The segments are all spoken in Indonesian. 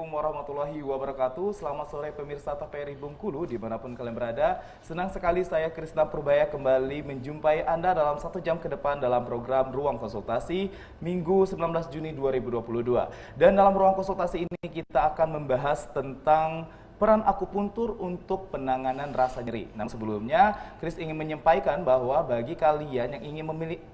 Assalamualaikum warahmatullahi wabarakatuh. Selamat sore pemirsa TVRI Bengkulu dimanapun kalian berada. Senang sekali saya Krisna Purbaya kembali menjumpai Anda dalam 1 jam ke depan dalam program Ruang Konsultasi Minggu 19 Juni 2022. Dan dalam Ruang Konsultasi ini kita akan membahas tentang peran akupuntur untuk penanganan rasa nyeri. Nah, sebelumnya, Kris ingin menyampaikan bahwa bagi kalian yang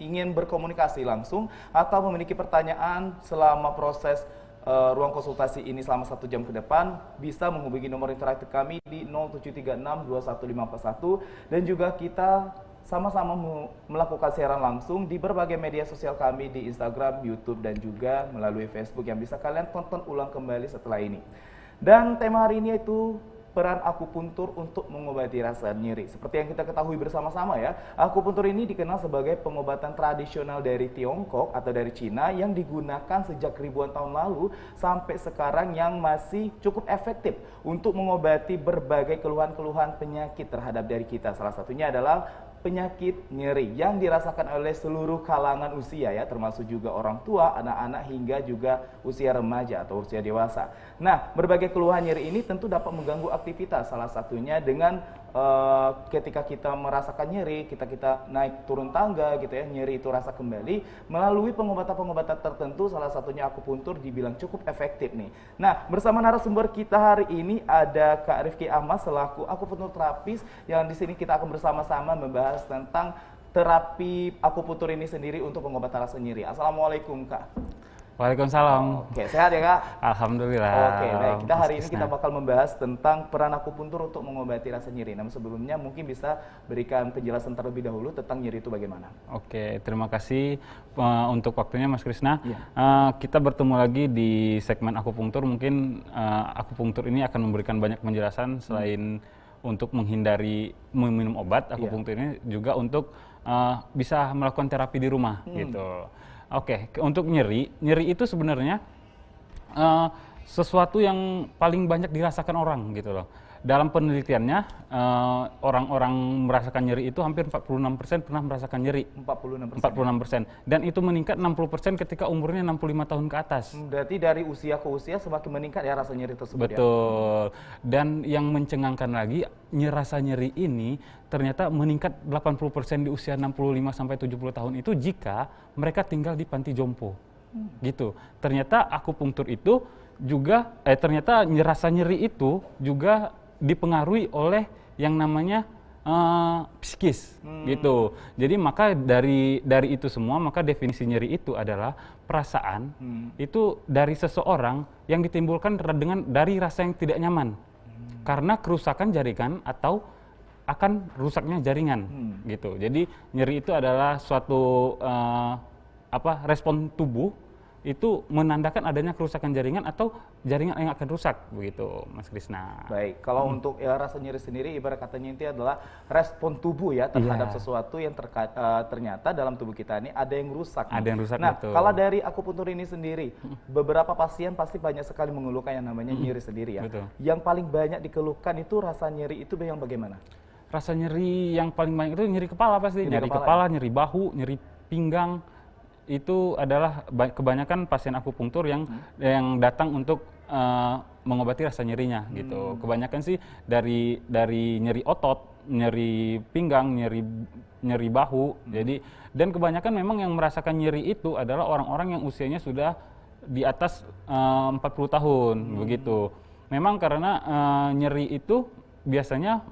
ingin berkomunikasi langsung atau memiliki pertanyaan selama proses ruang konsultasi ini selama 1 jam ke depan, bisa menghubungi nomor interaktif kami di 0736211541 dan juga kita sama-sama melakukan siaran langsung di berbagai media sosial kami di Instagram, YouTube, dan juga melalui Facebook yang bisa kalian tonton ulang kembali setelah ini. Dan tema hari ini yaitu peran akupuntur untuk mengobati rasa nyeri. Seperti yang kita ketahui bersama-sama ya, akupuntur ini dikenal sebagai pengobatan tradisional dari Tiongkok atau dari Cina yang digunakan sejak ribuan tahun lalu sampai sekarang yang masih cukup efektif untuk mengobati berbagai keluhan-keluhan penyakit terhadap diri kita. Salah satunya adalah penyakit nyeri yang dirasakan oleh seluruh kalangan usia ya, termasuk juga orang tua, anak-anak hingga juga usia remaja atau usia dewasa. Nah, berbagai keluhan nyeri ini tentu dapat mengganggu aktivitas, salah satunya dengan ketika kita merasakan nyeri, kita naik turun tangga gitu ya, nyeri itu rasa kembali melalui pengobatan-pengobatan tertentu, salah satunya akupuntur dibilang cukup efektif nih. Nah, bersama narasumber kita hari ini ada Kak Rifki Ahmad selaku akupuntur terapis yang di sini kita akan bersama-sama membahas tentang terapi akupuntur ini sendiri untuk pengobatan rasa nyeri. Assalamualaikum Kak. Waalaikumsalam. Oke, sehat ya Kak? Alhamdulillah. Oke, baik. Kita hari ini kita bakal membahas tentang peran akupuntur untuk mengobati rasa nyeri. Namun sebelumnya mungkin bisa berikan penjelasan terlebih dahulu tentang nyeri itu bagaimana? Oke, terima kasih untuk waktunya Mas Krisna. Iya. Kita bertemu lagi di segmen akupuntur. Mungkin akupuntur ini akan memberikan banyak penjelasan selain untuk menghindari meminum obat. Akupuntur ini juga untuk bisa melakukan terapi di rumah gitu. Oke, untuk nyeri itu sebenarnya sesuatu yang paling banyak dirasakan orang gitu loh. Dalam penelitiannya, orang-orang merasakan nyeri itu hampir 46% pernah merasakan nyeri. 46%. Dan itu meningkat 60% ketika umurnya 65 tahun ke atas. Berarti dari usia ke usia semakin meningkat ya rasa nyeri tersebut. Betul. Ya? Dan yang mencengangkan lagi, rasa nyeri ini ternyata meningkat 80% di usia 65-70 tahun itu jika mereka tinggal di panti jompo. Gitu. Ternyata akupunktur itu juga, ternyata rasa nyeri itu juga dipengaruhi oleh yang namanya psikis gitu. Jadi maka dari itu semua, maka definisi nyeri itu adalah perasaan itu dari seseorang yang ditimbulkan dari rasa yang tidak nyaman karena kerusakan jaringan atau akan rusaknya jaringan gitu. Jadi nyeri itu adalah suatu respon tubuh itu menandakan adanya kerusakan jaringan atau jaringan yang akan rusak begitu, Mas Krisna. Baik, kalau untuk rasa nyeri sendiri ibarat katanya itu adalah respon tubuh ya terhadap sesuatu yang ternyata dalam tubuh kita ini ada yang rusak. Ada yang rusak. Nah, betul. kalau dari akupuntur ini sendiri, beberapa pasien pasti banyak sekali mengeluhkan yang namanya nyeri sendiri ya. Betul. Yang paling banyak dikeluhkan itu rasa nyeri itu yang bagaimana? Rasa nyeri yang paling banyak itu nyeri kepala pasti, nyeri kepala, nyeri bahu, nyeri pinggang. Itu adalah kebanyakan pasien akupunktur yang datang untuk mengobati rasa nyerinya gitu. Kebanyakan sih dari nyeri otot, nyeri pinggang, nyeri bahu. Jadi dan kebanyakan memang yang merasakan nyeri itu adalah orang-orang yang usianya sudah di atas 40 tahun begitu. Memang karena nyeri itu biasanya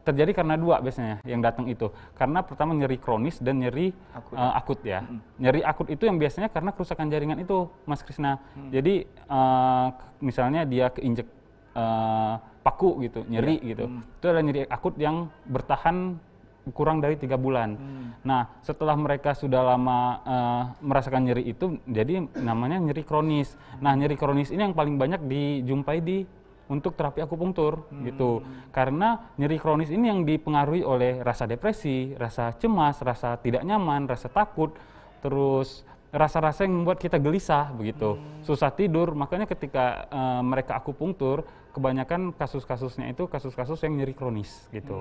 terjadi karena dua biasanya yang datang itu. Karena pertama nyeri kronis dan nyeri akut ya. Nyeri akut itu yang biasanya karena kerusakan jaringan itu, Mas Krisna. Jadi misalnya dia keinjek paku gitu, nyeri gitu. Itu adalah nyeri akut yang bertahan kurang dari 3 bulan. Nah, setelah mereka sudah lama merasakan nyeri itu, jadi namanya nyeri kronis. Nah, nyeri kronis ini yang paling banyak dijumpai untuk terapi akupunktur gitu. Karena nyeri kronis ini yang dipengaruhi oleh rasa depresi, rasa cemas, rasa tidak nyaman, rasa takut, terus rasa-rasa yang membuat kita gelisah begitu, susah tidur. Makanya ketika mereka akupunktur, kebanyakan kasus-kasusnya itu kasus-kasus yang nyeri kronis gitu.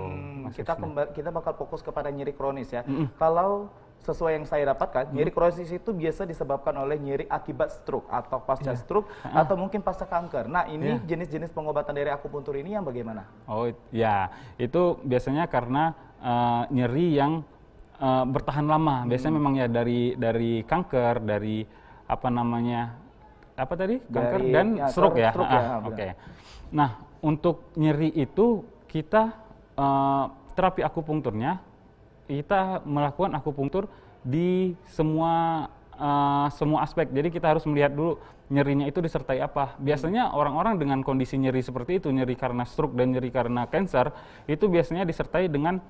Kita bakal fokus kepada nyeri kronis ya. Kalau sesuai yang saya dapatkan, nyeri kronis itu biasa disebabkan oleh nyeri akibat stroke atau pasca stroke atau mungkin pasca kanker. Nah, ini jenis-jenis pengobatan dari akupuntur ini yang bagaimana? Oh ya, itu biasanya karena nyeri yang bertahan lama. Biasanya memang ya dari kanker, dari apa namanya, apa tadi? Kanker Dari, dan stroke ya. stroke ya, Oke. Nah, untuk nyeri itu kita terapi akupunkturnya, kita melakukan akupunktur di semua aspek. Jadi kita harus melihat dulu nyerinya itu disertai apa. Biasanya orang-orang dengan kondisi nyeri seperti itu, nyeri karena stroke dan nyeri karena cancer, itu biasanya disertai dengan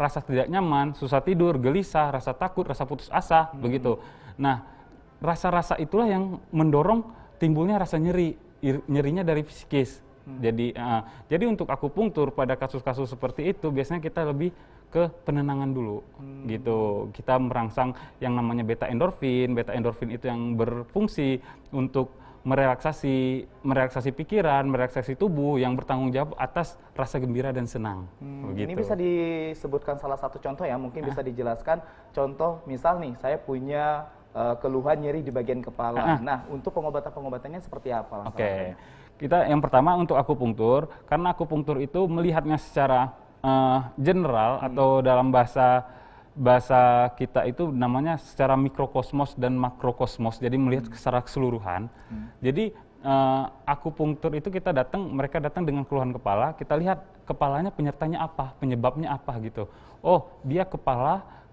rasa tidak nyaman, susah tidur, gelisah, rasa takut, rasa putus asa, begitu. Nah, rasa-rasa itulah yang mendorong timbulnya rasa nyeri, nyerinya dari psikis. Jadi untuk akupunktur pada kasus-kasus seperti itu biasanya kita lebih ke penenangan dulu, gitu. Kita merangsang yang namanya beta endorfin itu yang berfungsi untuk merelaksasi pikiran, merelaksasi tubuh yang bertanggung jawab atas rasa gembira dan senang. Begitu. Ini bisa disebutkan salah satu contoh ya, mungkin bisa dijelaskan contoh misal nih saya punya keluhan nyeri di bagian kepala. Nah, untuk pengobatan-pengobatannya seperti apa? Oke. Kita yang pertama untuk akupunktur, karena akupunktur itu melihatnya secara general atau dalam bahasa kita itu namanya secara mikrokosmos dan makrokosmos, jadi melihat secara keseluruhan. Jadi akupunktur itu mereka datang dengan keluhan kepala, kita lihat kepalanya penyertanya apa, penyebabnya apa gitu. Oh, dia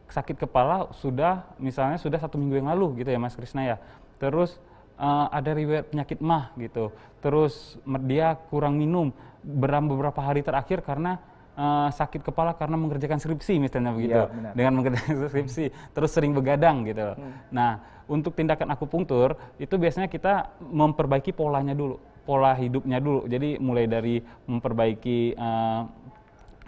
sakit kepala misalnya sudah 1 minggu yang lalu gitu ya Mas Krisna ya. Terus ada riwayat penyakit MAH gitu. Terus dia kurang minum beberapa hari terakhir karena sakit kepala karena mengerjakan skripsi misalnya begitu. Ya, dengan mengerjakan skripsi, terus sering begadang gitu. Nah, untuk tindakan akupunktur itu biasanya kita memperbaiki polanya dulu, pola hidupnya dulu. Jadi mulai dari memperbaiki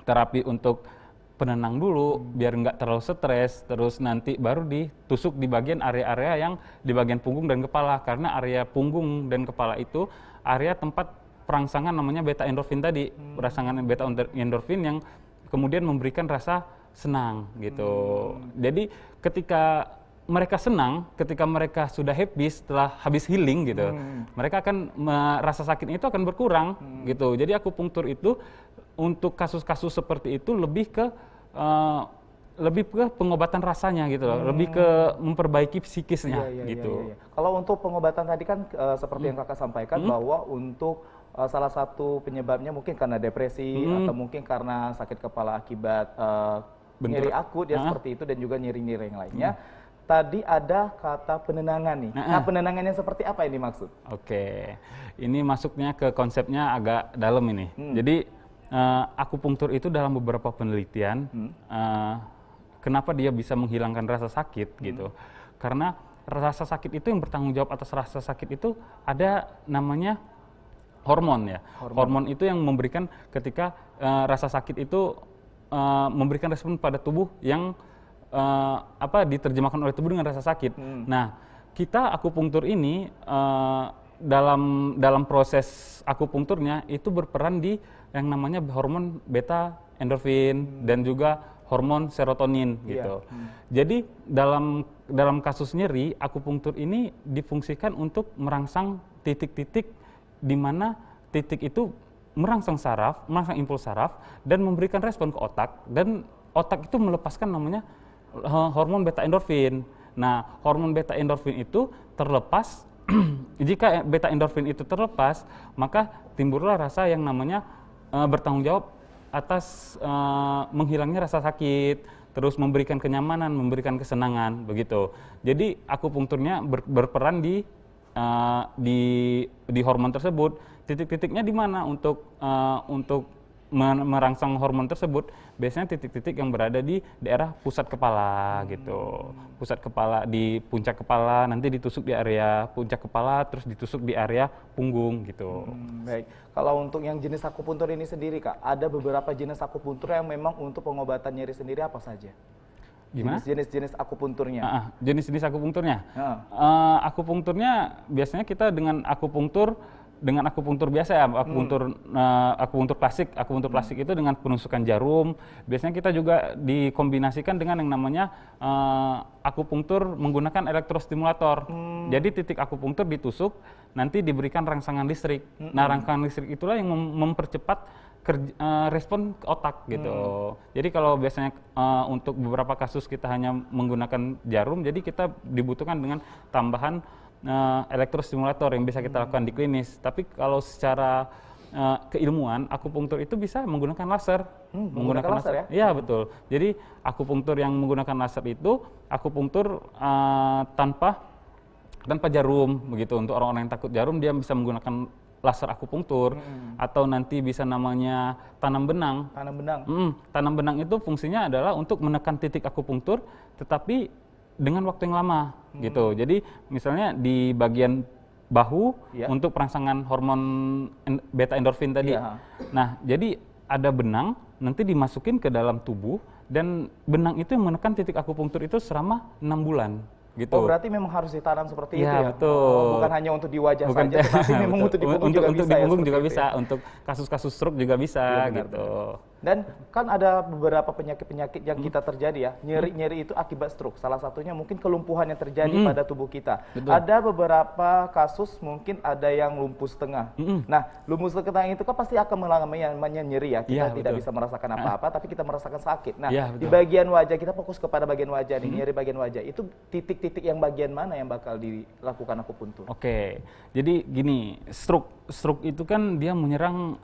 terapi untuk penenang dulu biar nggak terlalu stres, terus nanti baru ditusuk di bagian area-area yang di bagian punggung dan kepala, karena area punggung dan kepala itu area tempat perangsangan namanya beta endorfin tadi, perangsangan beta endorfin yang kemudian memberikan rasa senang gitu. Jadi ketika mereka senang, ketika mereka sudah happy setelah habis healing gitu, mereka akan rasa sakit itu akan berkurang gitu. Jadi akupunktur itu untuk kasus-kasus seperti itu lebih ke pengobatan rasanya gitu loh, lebih ke memperbaiki psikisnya gitu. Kalau untuk pengobatan tadi kan seperti yang kakak sampaikan bahwa untuk salah satu penyebabnya mungkin karena depresi atau mungkin karena sakit kepala akibat nyeri akut ya seperti itu, dan juga nyeri-nyeri yang lainnya. Tadi ada kata penenangan nih. Nah, penenangannya seperti apa ini maksud? Oke, ini masuknya ke konsepnya agak dalam ini. Jadi akupunktur itu dalam beberapa penelitian, kenapa dia bisa menghilangkan rasa sakit gitu? Karena rasa sakit itu yang bertanggung jawab atas rasa sakit itu ada namanya hormon ya. Hormon itu yang memberikan ketika rasa sakit itu memberikan respon pada tubuh yang diterjemahkan oleh tubuh dengan rasa sakit. Nah, kita akupunktur ini dalam proses akupunkturnya itu berperan di yang namanya hormon beta endorfin dan juga hormon serotonin gitu. Jadi dalam kasus nyeri, akupunktur ini difungsikan untuk merangsang titik-titik di mana titik itu merangsang impuls saraf dan memberikan respon ke otak, dan otak itu melepaskan namanya hormon beta endorfin. Nah, hormon beta endorfin itu terlepas. Jika beta endorfin itu terlepas, maka timbullah rasa yang namanya bertanggung jawab atas menghilangnya rasa sakit, terus memberikan kenyamanan, memberikan kesenangan, begitu. Jadi akupunkturnya berperan di hormon tersebut. Titik-titiknya di mana untuk merangsang hormon tersebut? Biasanya titik-titik yang berada di daerah pusat kepala gitu. Pusat kepala, di puncak kepala, nanti ditusuk di area puncak kepala, terus ditusuk di area punggung gitu. Baik. Kalau untuk yang jenis akupuntur ini sendiri Kak, ada beberapa jenis akupuntur yang memang untuk pengobatan nyeri sendiri apa saja? Gimana? Jenis-jenis akupunturnya. Jenis-jenis akupunkturnya. Akupunkturnya biasanya kita dengan akupunktur dengan akupunktur biasa ya, akupunktur klasik. Akupunktur klasik itu dengan penusukan jarum. Biasanya kita juga dikombinasikan dengan yang namanya akupunktur menggunakan elektrostimulator. Jadi titik akupunktur ditusuk, nanti diberikan rangsangan listrik. Nah, rangsangan listrik itulah yang mempercepat respon ke otak gitu. Jadi kalau biasanya untuk beberapa kasus kita hanya menggunakan jarum, jadi kita dibutuhkan dengan tambahan elektrostimulator yang bisa kita lakukan di klinis. Tapi kalau secara keilmuan, akupunktur itu bisa menggunakan laser. Menggunakan laser ya? Iya, betul. Jadi akupunktur yang menggunakan laser itu akupunktur tanpa jarum begitu. Untuk orang-orang yang takut jarum, dia bisa menggunakan laser akupunktur, atau nanti bisa namanya tanam benang. Tanam benang. Tanam benang itu fungsinya adalah untuk menekan titik akupunktur, tetapi dengan waktu yang lama gitu. Jadi misalnya di bagian bahu untuk perangsangan hormon beta endorfin tadi. Nah, jadi ada benang nanti dimasukin ke dalam tubuh, dan benang itu yang menekan titik akupunktur itu selama 6 bulan. Gitu. Oh, berarti memang harus ditanam seperti itu ya? Betul. Oh, bukan hanya untuk di wajah saja, tetapi memang untuk di punggung juga bisa. Untuk di punggung juga bisa, untuk kasus-kasus stroke juga bisa gitu. Dan kan ada beberapa penyakit-penyakit yang kita terjadi ya, nyeri-nyeri itu akibat stroke. Salah satunya mungkin kelumpuhan yang terjadi pada tubuh kita. Betul. Ada beberapa kasus mungkin ada yang lumpuh setengah. Nah, lumpuh setengah itu kan pasti akan mengalami nyeri ya. Kita tidak bisa merasakan apa-apa, tapi kita merasakan sakit. Nah, di bagian wajah, kita fokus kepada bagian wajah nih, nyeri bagian wajah. Itu titik-titik yang bagian mana yang bakal dilakukan akupuntur? Oke, jadi gini, stroke itu kan dia menyerang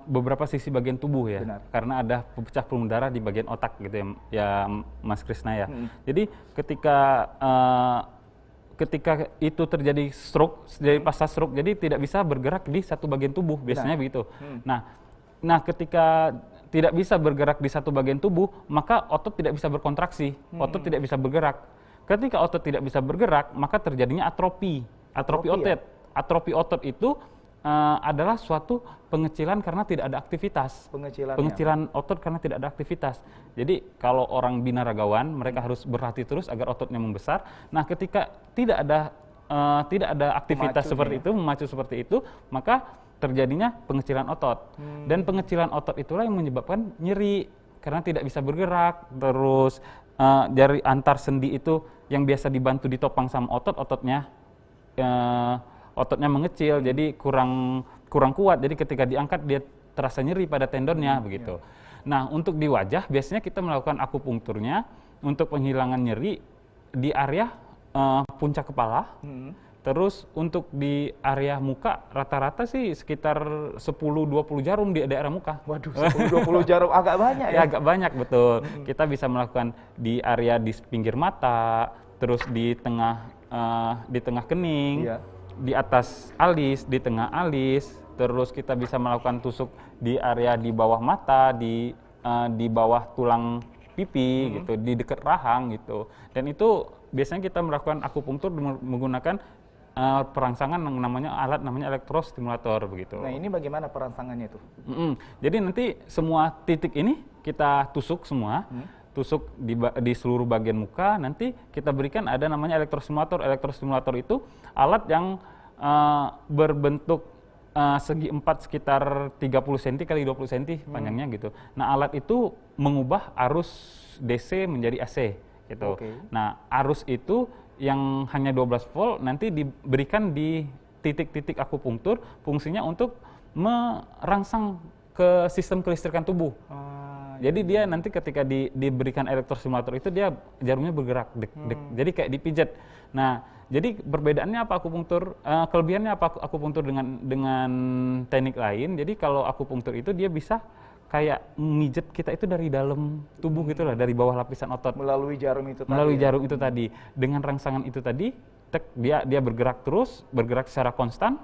beberapa sisi bagian tubuh ya. Benar. Karena ada pecah pembuluh darah di bagian otak gitu ya Mas Krisna ya. Jadi ketika itu terjadi stroke, jadi pasca stroke, jadi tidak bisa bergerak di satu bagian tubuh, biasanya begitu. Nah, ketika tidak bisa bergerak di satu bagian tubuh, maka otot tidak bisa berkontraksi, otot tidak bisa bergerak. Ketika otot tidak bisa bergerak, maka terjadinya atrofi otot. Ya? Atrofi otot itu adalah suatu pengecilan karena tidak ada aktivitas. Pengecilan otot karena tidak ada aktivitas. Jadi kalau orang binaragawan, mereka harus berlatih terus agar ototnya membesar. Nah, ketika tidak ada aktivitas seperti itu, memacu seperti itu, maka terjadinya pengecilan otot. Dan pengecilan otot itulah yang menyebabkan nyeri karena tidak bisa bergerak. Terus dari antar sendi itu yang biasa dibantu ditopang sama ototnya mengecil, jadi kurang kuat. Jadi ketika diangkat dia terasa nyeri pada tendonnya begitu. Nah, untuk di wajah biasanya kita melakukan akupunkturnya untuk penghilangan nyeri di area puncak kepala. Terus untuk di area muka rata-rata sih sekitar 10-20 jarum di daerah muka. Waduh, 10-20 jarum agak banyak ya? Ya, agak banyak, betul. Kita bisa melakukan di area di pinggir mata, terus di tengah kening, di atas alis, di tengah alis, terus kita bisa melakukan tusuk di area di bawah mata, di bawah tulang pipi gitu, di dekat rahang gitu. Dan itu biasanya kita melakukan akupunktur menggunakan perangsangan yang alat namanya elektrostimulator begitu. Nah, ini bagaimana perangsangannya itu? Jadi nanti semua titik ini kita tusuk semua. Tusuk di seluruh bagian muka, nanti kita berikan ada namanya elektrostimulator. Elektrostimulator itu alat yang berbentuk segi empat sekitar 30 cm kali 20 cm panjangnya gitu. Nah, alat itu mengubah arus DC menjadi AC gitu. Nah, arus itu yang hanya 12 volt nanti diberikan di titik-titik akupunktur, fungsinya untuk merangsang ke sistem kelistrikan tubuh. Jadi dia nanti ketika diberikan elektrostimulator itu dia jarumnya bergerak, jadi kayak dipijat. Nah, jadi perbedaannya apa akupunktur? Kelebihannya apa akupunktur dengan teknik lain? Jadi kalau akupunktur itu dia bisa kayak mijet kita itu dari dalam tubuh gitulah, dari bawah lapisan otot. Melalui jarum itu tadi. Melalui jarum itu tadi. Dengan rangsangan itu tadi, dia bergerak terus, bergerak secara konstan.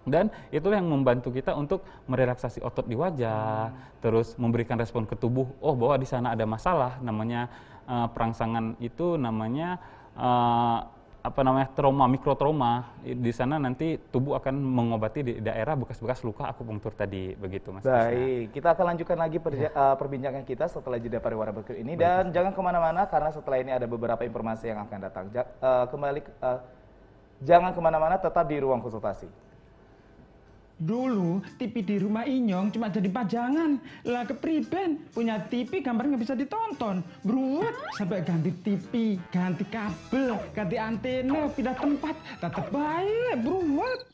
Dan itulah yang membantu kita untuk merelaksasi otot di wajah, terus memberikan respon ke tubuh, oh bahwa di sana ada masalah, namanya perangsangan itu namanya trauma, mikrotrauma. Di sana nanti tubuh akan mengobati di daerah bekas-bekas luka akupunktur tadi, begitu Mas. Baik, kita akan lanjutkan lagi perbincangan kita setelah jeda pariwara berikut ini. Dan jangan kemana-mana karena setelah ini ada beberapa informasi yang akan datang. Jangan kemana-mana, tetap di ruang konsultasi. Dulu TV di rumah Inyong cuma jadi pajangan. Lah kepriben punya TV gambar nggak bisa ditonton. Beruat sampai ganti TV, ganti kabel, ganti antena, pindah tempat. Tetep baik, beruat.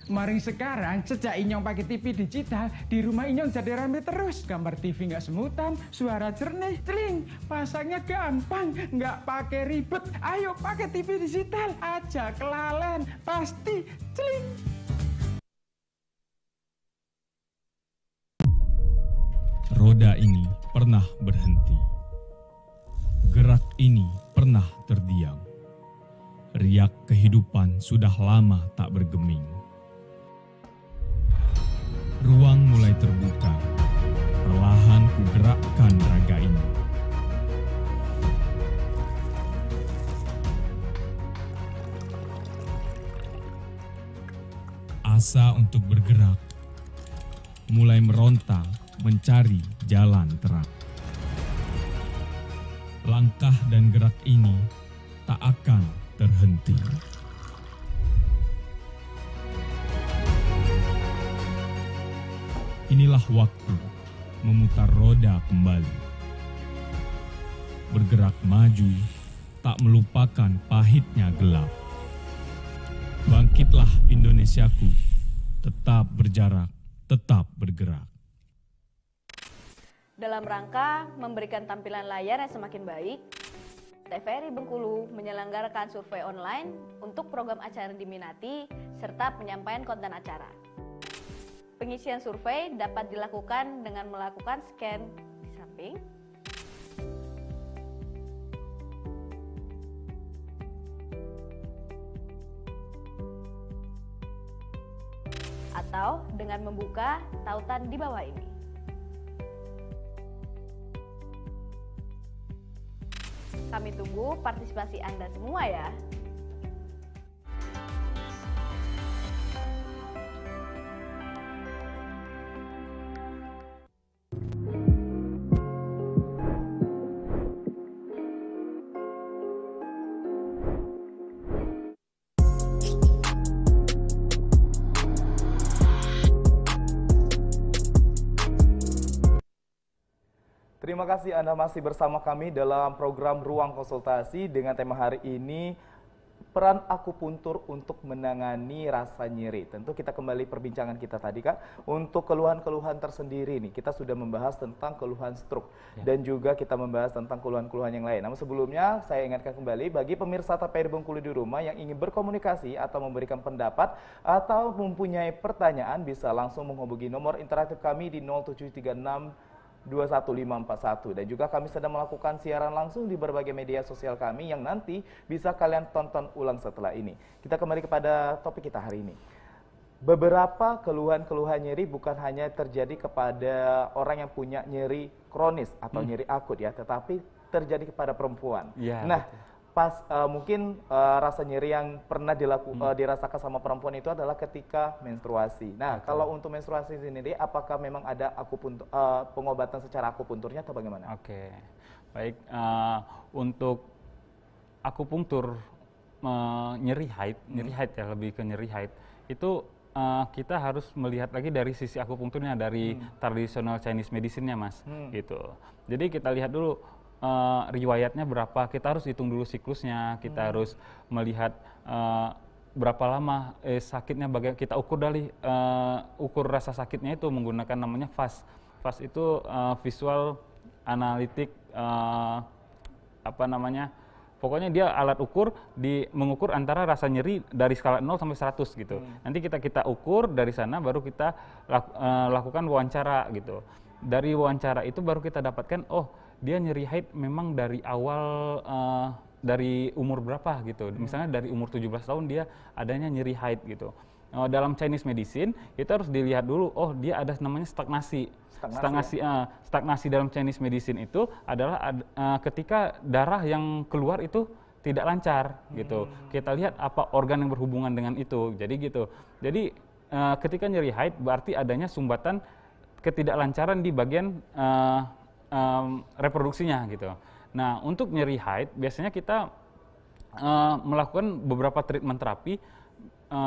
Maring sekarang sejak Inyong pakai TV digital, di rumah Inyong jadi rame terus. Gambar TV nggak semutan, suara jernih, celing. Pasangnya gampang, nggak pakai ribet. Ayo pakai TV digital aja, kelalen pasti celing. Roda ini pernah berhenti. Gerak ini pernah terdiam. Riak kehidupan sudah lama tak bergeming. Ruang mulai terbuka. Perlahan ku gerakkan raga ini. Asa untuk bergerak mulai meronta mencari jalan terang. Langkah dan gerak ini tak akan terhenti. Inilah waktu memutar roda kembali. Bergerak maju, tak melupakan pahitnya gelap. Bangkitlah Indonesiaku, tetap berjarak, tetap bergerak. Dalam rangka memberikan tampilan layar yang semakin baik, TVRI Bengkulu menyelenggarakan survei online untuk program acara yang diminati serta penyampaian konten acara. Pengisian survei dapat dilakukan dengan melakukan scan di samping, atau dengan membuka tautan di bawah ini. Kami tunggu partisipasi Anda semua ya. Terima kasih Anda masih bersama kami dalam program Ruang Konsultasi dengan tema hari ini, peran akupuntur untuk menangani rasa nyeri. Tentu kita kembali perbincangan kita tadi Kak, untuk keluhan-keluhan tersendiri nih. Kita sudah membahas tentang keluhan stroke dan juga kita membahas tentang keluhan-keluhan yang lain. Namun sebelumnya saya ingatkan kembali bagi pemirsa TVRI Bengkulu di rumah yang ingin berkomunikasi atau memberikan pendapat atau mempunyai pertanyaan bisa langsung menghubungi nomor interaktif kami di 0736 21541 dan juga kami sedang melakukan siaran langsung di berbagai media sosial kami yang nanti bisa kalian tonton ulang setelah ini. Kita kembali kepada topik kita hari ini. Beberapa keluhan-keluhan nyeri bukan hanya terjadi kepada orang yang punya nyeri kronis atau nyeri akut ya, tetapi terjadi kepada perempuan. Ya, nah, betul. Mungkin rasa nyeri yang pernah dirasakan sama perempuan itu adalah ketika menstruasi. Nah, kalau untuk menstruasi sendiri, apakah memang ada pengobatan secara akupunturnya atau bagaimana? Oke, baik. Untuk akupunktur nyeri haid ya, lebih ke nyeri haid, itu kita harus melihat lagi dari sisi akupunkturnya, dari tradisional Chinese medicine-nya Mas. Gitu. Jadi kita lihat dulu riwayatnya berapa, kita harus hitung dulu siklusnya, kita harus melihat berapa lama sakitnya, kita ukur dari ukur rasa sakitnya itu menggunakan namanya VAS. VAS itu visual analitik pokoknya dia alat ukur mengukur antara rasa nyeri dari skala 0 sampai 100 gitu. Nanti kita ukur dari sana, baru kita lakukan wawancara gitu. Dari wawancara itu baru kita dapatkan, oh dia nyeri haid memang dari awal, dari umur berapa gitu. Misalnya dari umur 17 tahun dia adanya nyeri haid gitu. Dalam Chinese medicine kita harus dilihat dulu, oh dia ada namanya stagnasi. Stagnasi dalam Chinese medicine itu adalah ketika darah yang keluar itu tidak lancar gitu. Kita lihat apa organ yang berhubungan dengan itu. Jadi gitu. Jadi ketika nyeri haid berarti adanya sumbatan ketidaklancaran di bagian reproduksinya gitu. Nah, untuk nyeri haid biasanya kita melakukan beberapa treatment terapi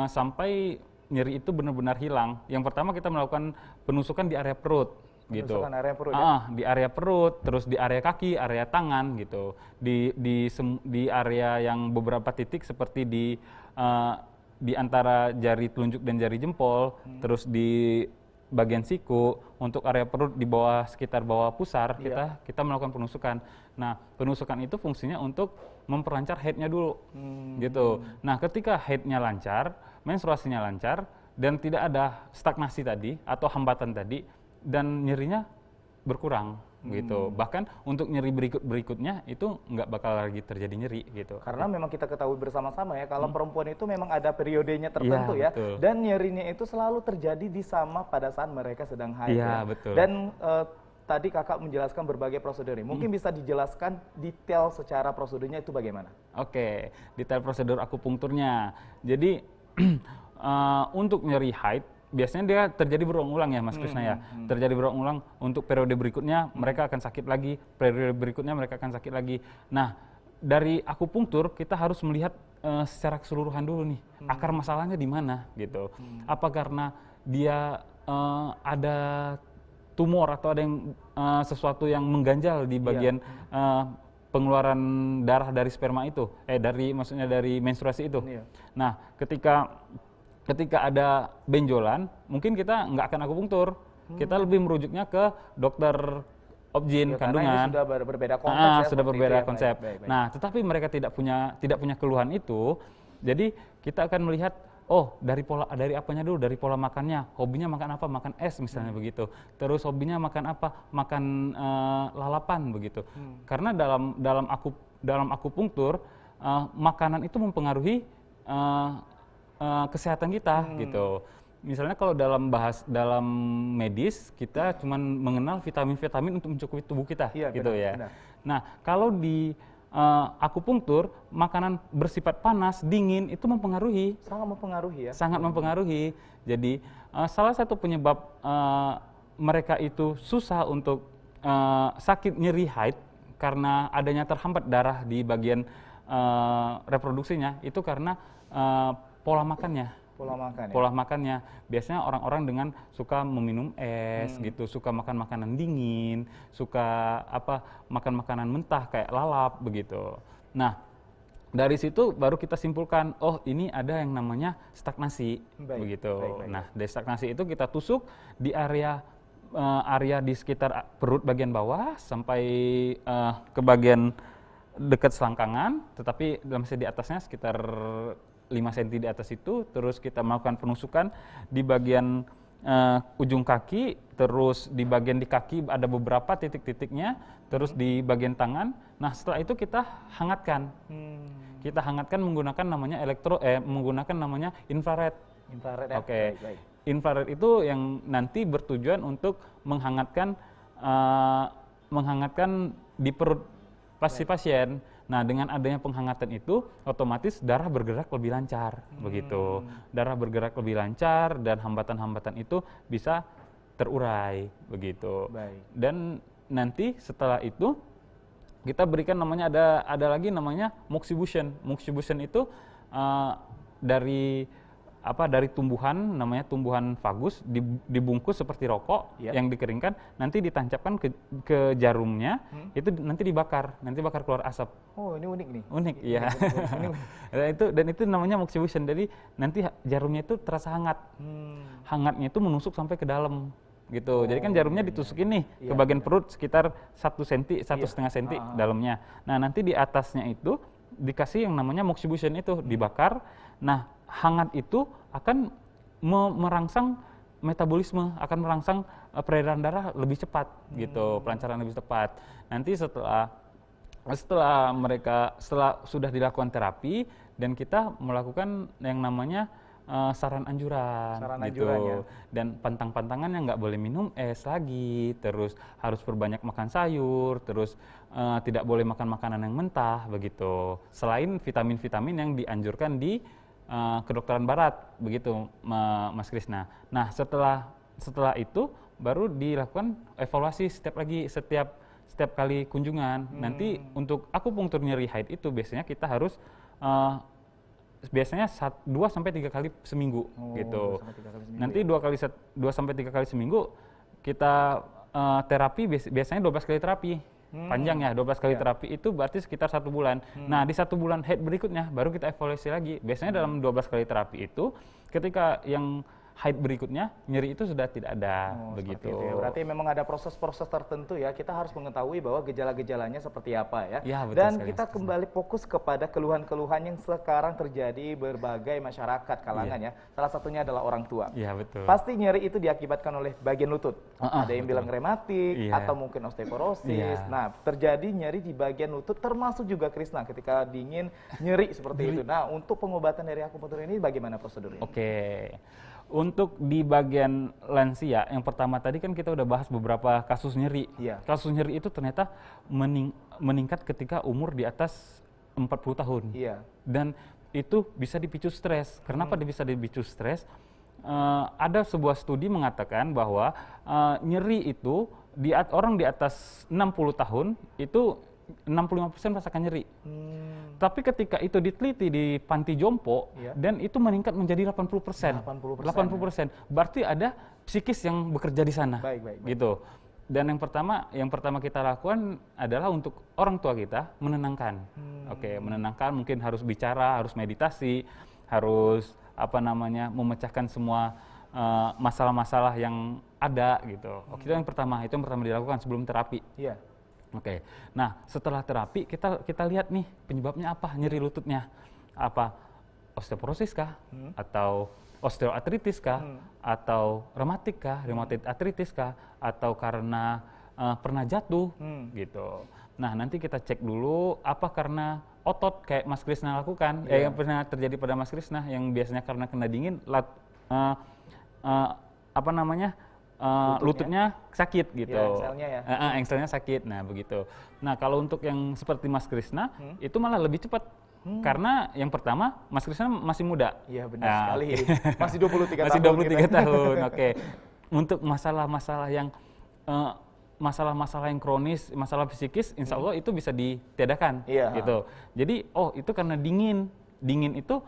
sampai nyeri itu benar-benar hilang, yang pertama kita melakukan penusukan di area perut. Gitu. Penusukan area perut ya? Di area perut, terus di area kaki, area tangan gitu. Di area yang beberapa titik seperti di antara jari telunjuk dan jari jempol, terus di bagian siku, untuk area perut di bawah sekitar bawah pusar kita melakukan penusukan. Nah, penusukan itu fungsinya untuk memperlancar headnya dulu. Gitu. Nah, ketika headnya lancar, menstruasinya lancar dan tidak ada stagnasi tadi atau hambatan tadi, dan nyerinya berkurang gitu. Bahkan untuk nyeri berikutnya itu nggak bakal lagi terjadi nyeri gitu. Karena memang kita ketahui bersama-sama ya, kalau perempuan itu memang ada periodenya tertentu ya, betul. dan nyerinya itu selalu terjadi pada saat mereka sedang haid ya. Betul. Dan tadi kakak menjelaskan berbagai prosedur ini, mungkin bisa dijelaskan detail secara prosedurnya itu bagaimana? Oke, detail prosedur akupunkturnya. Jadi untuk nyeri haid biasanya dia terjadi berulang-ulang ya Mas Krisna ya. Terjadi berulang-ulang, untuk periode berikutnya mereka akan sakit lagi, periode berikutnya mereka akan sakit lagi. Nah, dari akupunktur kita harus melihat secara keseluruhan dulu nih, akar masalahnya di mana gitu. Apa karena dia ada tumor atau ada yang sesuatu yang mengganjal di bagian pengeluaran darah dari sperma itu, maksudnya dari menstruasi itu. Nah, ketika ada benjolan, mungkin kita nggak akan akupunktur. Kita lebih merujuknya ke dokter objin kandungan. Ini sudah berbeda konsep. Sudah berbeda ya, konsep. Baik. Nah, tetapi mereka tidak punya keluhan itu. Jadi kita akan melihat, dari apanya dulu, dari pola makannya. Hobinya makan apa? Makan es misalnya begitu. Terus hobinya makan apa? Makan lalapan begitu. Karena dalam akupunktur makanan itu mempengaruhi kesehatan kita gitu. Misalnya kalau dalam medis kita cuma mengenal vitamin-vitamin untuk mencukupi tubuh kita gitu ya. Benar. Nah, kalau di akupunktur makanan bersifat panas, dingin itu mempengaruhi. Sangat mempengaruhi ya. Sangat mempengaruhi. Jadi salah satu penyebab mereka itu susah untuk sakit nyeri haid karena adanya terhambat darah di bagian reproduksinya itu karena pola makannya. Pola makannya. Biasanya orang-orang dengan suka meminum es gitu, suka makan makanan dingin, suka makan makanan mentah kayak lalap begitu. Nah, dari situ baru kita simpulkan, ini ada yang namanya stagnasi begitu. Baik. Nah, dari stagnasi itu kita tusuk di area di sekitar perut bagian bawah sampai ke bagian dekat selangkangan, tetapi masih di atasnya sekitar 5 cm di atas itu. Terus kita melakukan penusukan di bagian ujung kaki, terus di bagian di kaki ada beberapa titik-titiknya, terus di bagian tangan. Nah, setelah itu kita hangatkan. Kita hangatkan menggunakan namanya infrared. Infrared ya. Oke. Baik. Infrared itu yang nanti bertujuan untuk menghangatkan di perut pasien. Nah, dengan adanya penghangatan itu, otomatis darah bergerak lebih lancar, begitu. Darah bergerak lebih lancar dan hambatan-hambatan itu bisa terurai, begitu. Baik. Dan nanti setelah itu kita berikan ada lagi namanya moxibustion. Moxibustion itu dari tumbuhan, namanya tumbuhan fagus, dibungkus seperti rokok yang dikeringkan, nanti ditancapkan ke jarumnya, itu nanti bakar keluar asap. Oh, ini unik nih. Unik, iya. Dan itu namanya moxibustion. Jadi nanti jarumnya itu terasa hangat. Hangatnya itu menusuk sampai ke dalam gitu. Jadi kan jarumnya ditusukin nih ke bagian perut sekitar 1 cm, 1,5 cm dalamnya. Nah, nanti di atasnya itu dikasih yang namanya moxibustion itu, dibakar. Nah, hangat itu akan merangsang metabolisme, akan merangsang peredaran darah lebih cepat gitu, pelancaran lebih cepat. Nanti setelah sudah dilakukan terapi dan kita melakukan yang namanya saran anjuran gitu. Dan pantang-pantangannya nggak boleh minum es lagi, terus harus perbanyak makan sayur, terus tidak boleh makan makanan yang mentah begitu. Selain vitamin-vitamin yang dianjurkan di kedokteran barat begitu, Mas Krisna. Nah, setelah itu baru dilakukan evaluasi setiap kali kunjungan. Nanti untuk akupunktur nyeri haid itu biasanya kita harus biasanya 2 sampai 3 kali seminggu gitu. 2 sampai 3 kali seminggu, Nanti ya. 2 sampai 3 kali seminggu kita terapi biasanya 12 kali terapi. Panjang ya, 12 kali terapi itu berarti sekitar 1 bulan. Nah, di 1 bulan head berikutnya baru kita evaluasi lagi. Biasanya dalam 12 kali terapi itu ketika yang haid berikutnya nyeri itu sudah tidak ada begitu. Itu ya. Berarti memang ada proses-proses tertentu ya. Kita harus mengetahui bahwa gejala-gejalanya seperti apa ya. Ya, betul Dan sekali. kita kembali fokus kepada keluhan-keluhan yang sekarang terjadi berbagai masyarakat kalangan ya. Salah satunya adalah orang tua. Iya, betul. Pasti nyeri itu diakibatkan oleh bagian lutut. Ada yang betul. bilang rematik Iya. atau mungkin osteoporosis. Iya. Nah, terjadi nyeri di bagian lutut termasuk juga Krisna ketika dingin nyeri seperti itu. Nah, untuk pengobatan dari akupunktur ini bagaimana prosedurnya? Oke. Untuk di bagian lansia, yang pertama tadi kan kita udah bahas beberapa kasus nyeri. Iya. Kasus nyeri itu ternyata meningkat ketika umur di atas 40 tahun. Iya. Dan itu bisa dipicu stres. Kenapa bisa dipicu stres? Ada sebuah studi mengatakan bahwa nyeri itu orang di atas 60 tahun itu 65% merasakan nyeri. Tapi ketika itu diteliti di panti jompo, dan itu meningkat menjadi 80%. 80%. Berarti ada psikis yang bekerja di sana. Baik. Gitu. Dan yang pertama kita lakukan adalah untuk orang tua kita menenangkan. Oke, menenangkan, mungkin harus bicara, harus meditasi, harus memecahkan semua masalah-masalah yang ada gitu. Itu yang pertama dilakukan sebelum terapi. Iya. Oke. Nah, setelah terapi kita lihat nih penyebabnya apa nyeri lututnya. Apa osteoporosis kah? Atau osteoartritis kah? Atau rematik kah? Rheumatoid arthritis kah? Atau karena pernah jatuh gitu. Nah, nanti kita cek dulu apa karena otot kayak Mas Krisna lakukan, yang pernah terjadi pada Mas Krisna yang biasanya karena kena dingin lututnya sakit gitu. Engselnya ya. Engselnya sakit. Nah, begitu. Nah, kalau untuk yang seperti Mas Krisna itu malah lebih cepat. Karena yang pertama Mas Krisna masih muda. Iya, benar sekali. Masih 23 tahun. Masih 23 tahun. Oke. Untuk masalah-masalah yang kronis, masalah psikis, insya Allah itu bisa ditiadakan. Gitu. Jadi, itu karena dingin. Dingin itu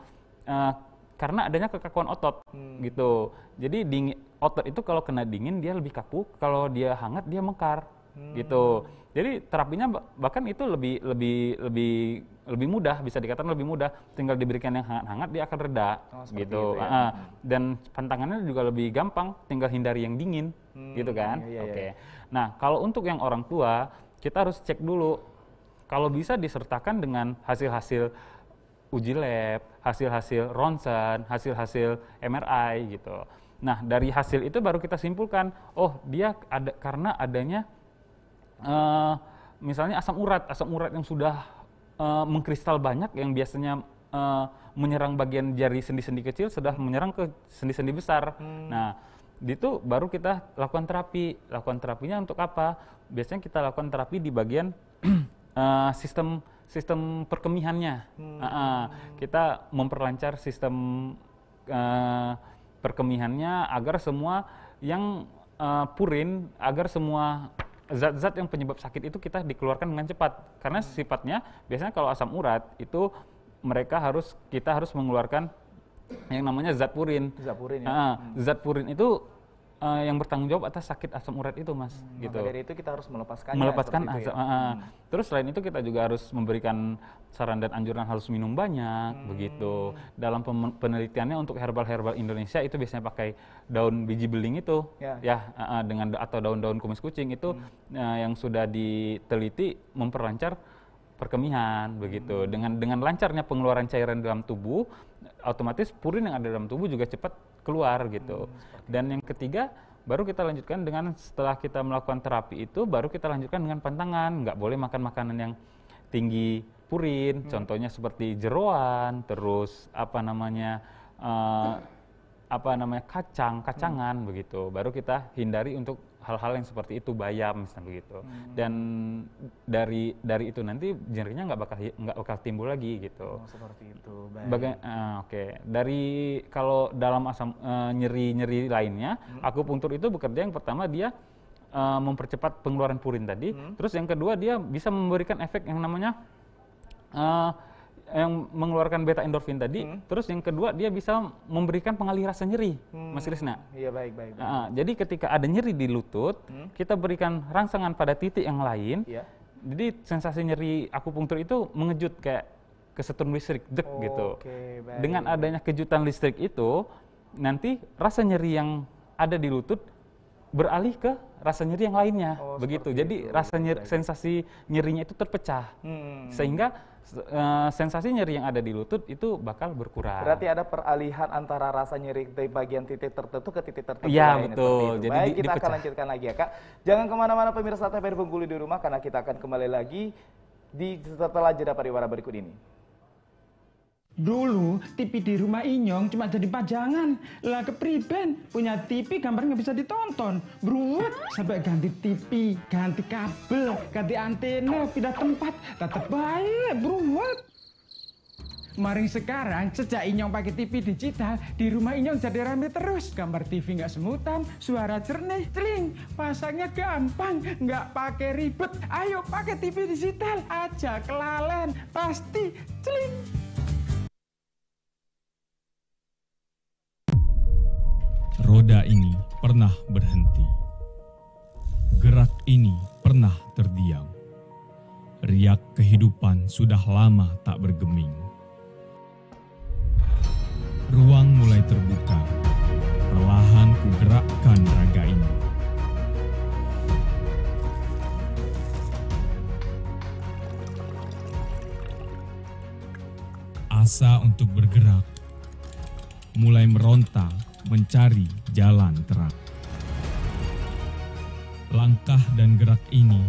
karena adanya kekakuan otot gitu. Jadi otot itu kalau kena dingin dia lebih kaku, kalau dia hangat dia mekar gitu. Jadi terapinya bahkan itu lebih mudah, bisa dikatakan lebih mudah. Tinggal diberikan yang hangat-hangat dia akan reda gitu. Ya. Dan pantangannya juga lebih gampang, tinggal hindari yang dingin gitu kan. Oke. Nah, kalau untuk yang orang tua kita harus cek dulu. Kalau bisa disertakan dengan hasil-hasil uji lab, hasil-hasil ronsen, hasil-hasil MRI gitu. Nah, dari hasil itu baru kita simpulkan, dia ada karena adanya misalnya asam urat yang sudah mengkristal banyak, yang biasanya menyerang bagian jari sendi-sendi kecil sudah menyerang ke sendi-sendi besar. Nah, itu baru kita lakukan terapi. Lakukan terapinya untuk apa? Biasanya kita lakukan terapi di bagian sistem perkemihannya. Kita memperlancar sistem perkemihannya agar semua yang purin, agar semua zat-zat yang penyebab sakit itu kita dikeluarkan dengan cepat. Karena sifatnya biasanya kalau asam urat itu kita harus mengeluarkan yang namanya zat purin. Zat purin ya. Zat purin itu yang bertanggung jawab atas sakit asam urat itu, Mas. Gitu. Maka dari itu kita harus melepaskannya. Melepaskan asam. Terus selain itu kita juga harus memberikan saran dan anjuran harus minum banyak, begitu. Dalam penelitiannya untuk herbal Indonesia itu biasanya pakai daun biji beling itu, atau daun-daun kumis kucing itu yang sudah diteliti memperlancar perkemihan, begitu. Dengan lancarnya pengeluaran cairan dalam tubuh, otomatis purin yang ada dalam tubuh juga cepat keluar gitu. Dan yang ketiga baru kita lanjutkan dengan setelah kita melakukan terapi itu baru kita lanjutkan dengan pantangan. Nggak boleh makan makanan yang tinggi purin, contohnya seperti jeroan, terus kacangan begitu. Baru kita hindari untuk hal-hal yang seperti itu, bayam misalnya begitu. Dan dari itu nanti nyerinya nggak bakal timbul lagi gitu. Seperti itu. Baik. Oke. Dari kalau dalam nyeri lainnya, akupunktur itu bekerja yang pertama dia mempercepat pengeluaran purin tadi. Terus yang kedua dia bisa memberikan efek yang namanya yang mengeluarkan beta endorfin tadi, terus yang kedua dia bisa memberikan pengalih rasa nyeri, Mas Krisna. Iya, baik. Jadi ketika ada nyeri di lutut, kita berikan rangsangan pada titik yang lain. Iya. Jadi sensasi nyeri akupunktur itu mengejut kayak kesetrum listrik, dek gitu. Baik. Dengan adanya kejutan listrik itu, nanti rasa nyeri yang ada di lutut beralih ke rasa nyeri yang lainnya, begitu. Jadi rasa sensasi nyerinya itu terpecah, sehingga sensasi nyeri yang ada di lutut itu bakal berkurang. Berarti ada peralihan antara rasa nyeri dari bagian titik tertentu ke titik tertentu. Iya, lain, betul. Jadi Jadi baik, kita dipecah. akan lanjutkan lagi ya Kak. Jangan kemana-mana pemirsa TVRI Bengkulu di rumah, karena kita akan kembali lagi setelah jeda pariwara berikut ini. Dulu TV di rumah Inyong cuma jadi pajangan. Lah kepriben punya TV gambar nggak bisa ditonton. Beruat sampai ganti TV, ganti kabel, ganti antena, pindah tempat. Tetap baik, beruat. Mari sekarang sejak Inyong pakai TV digital, di rumah Inyong jadi rame terus. Gambar TV nggak semutan, suara jernih, celing. Pasangnya gampang, nggak pakai ribet. Ayo pakai TV digital aja, kelalen pasti celing. Roda ini pernah berhenti. Gerak ini pernah terdiam. Riak kehidupan sudah lama tak bergeming. Ruang mulai terbuka. Perlahan ku gerakkan raga ini. Asa untuk bergerak mulai meronta mencari jalan terang. Langkah dan gerak ini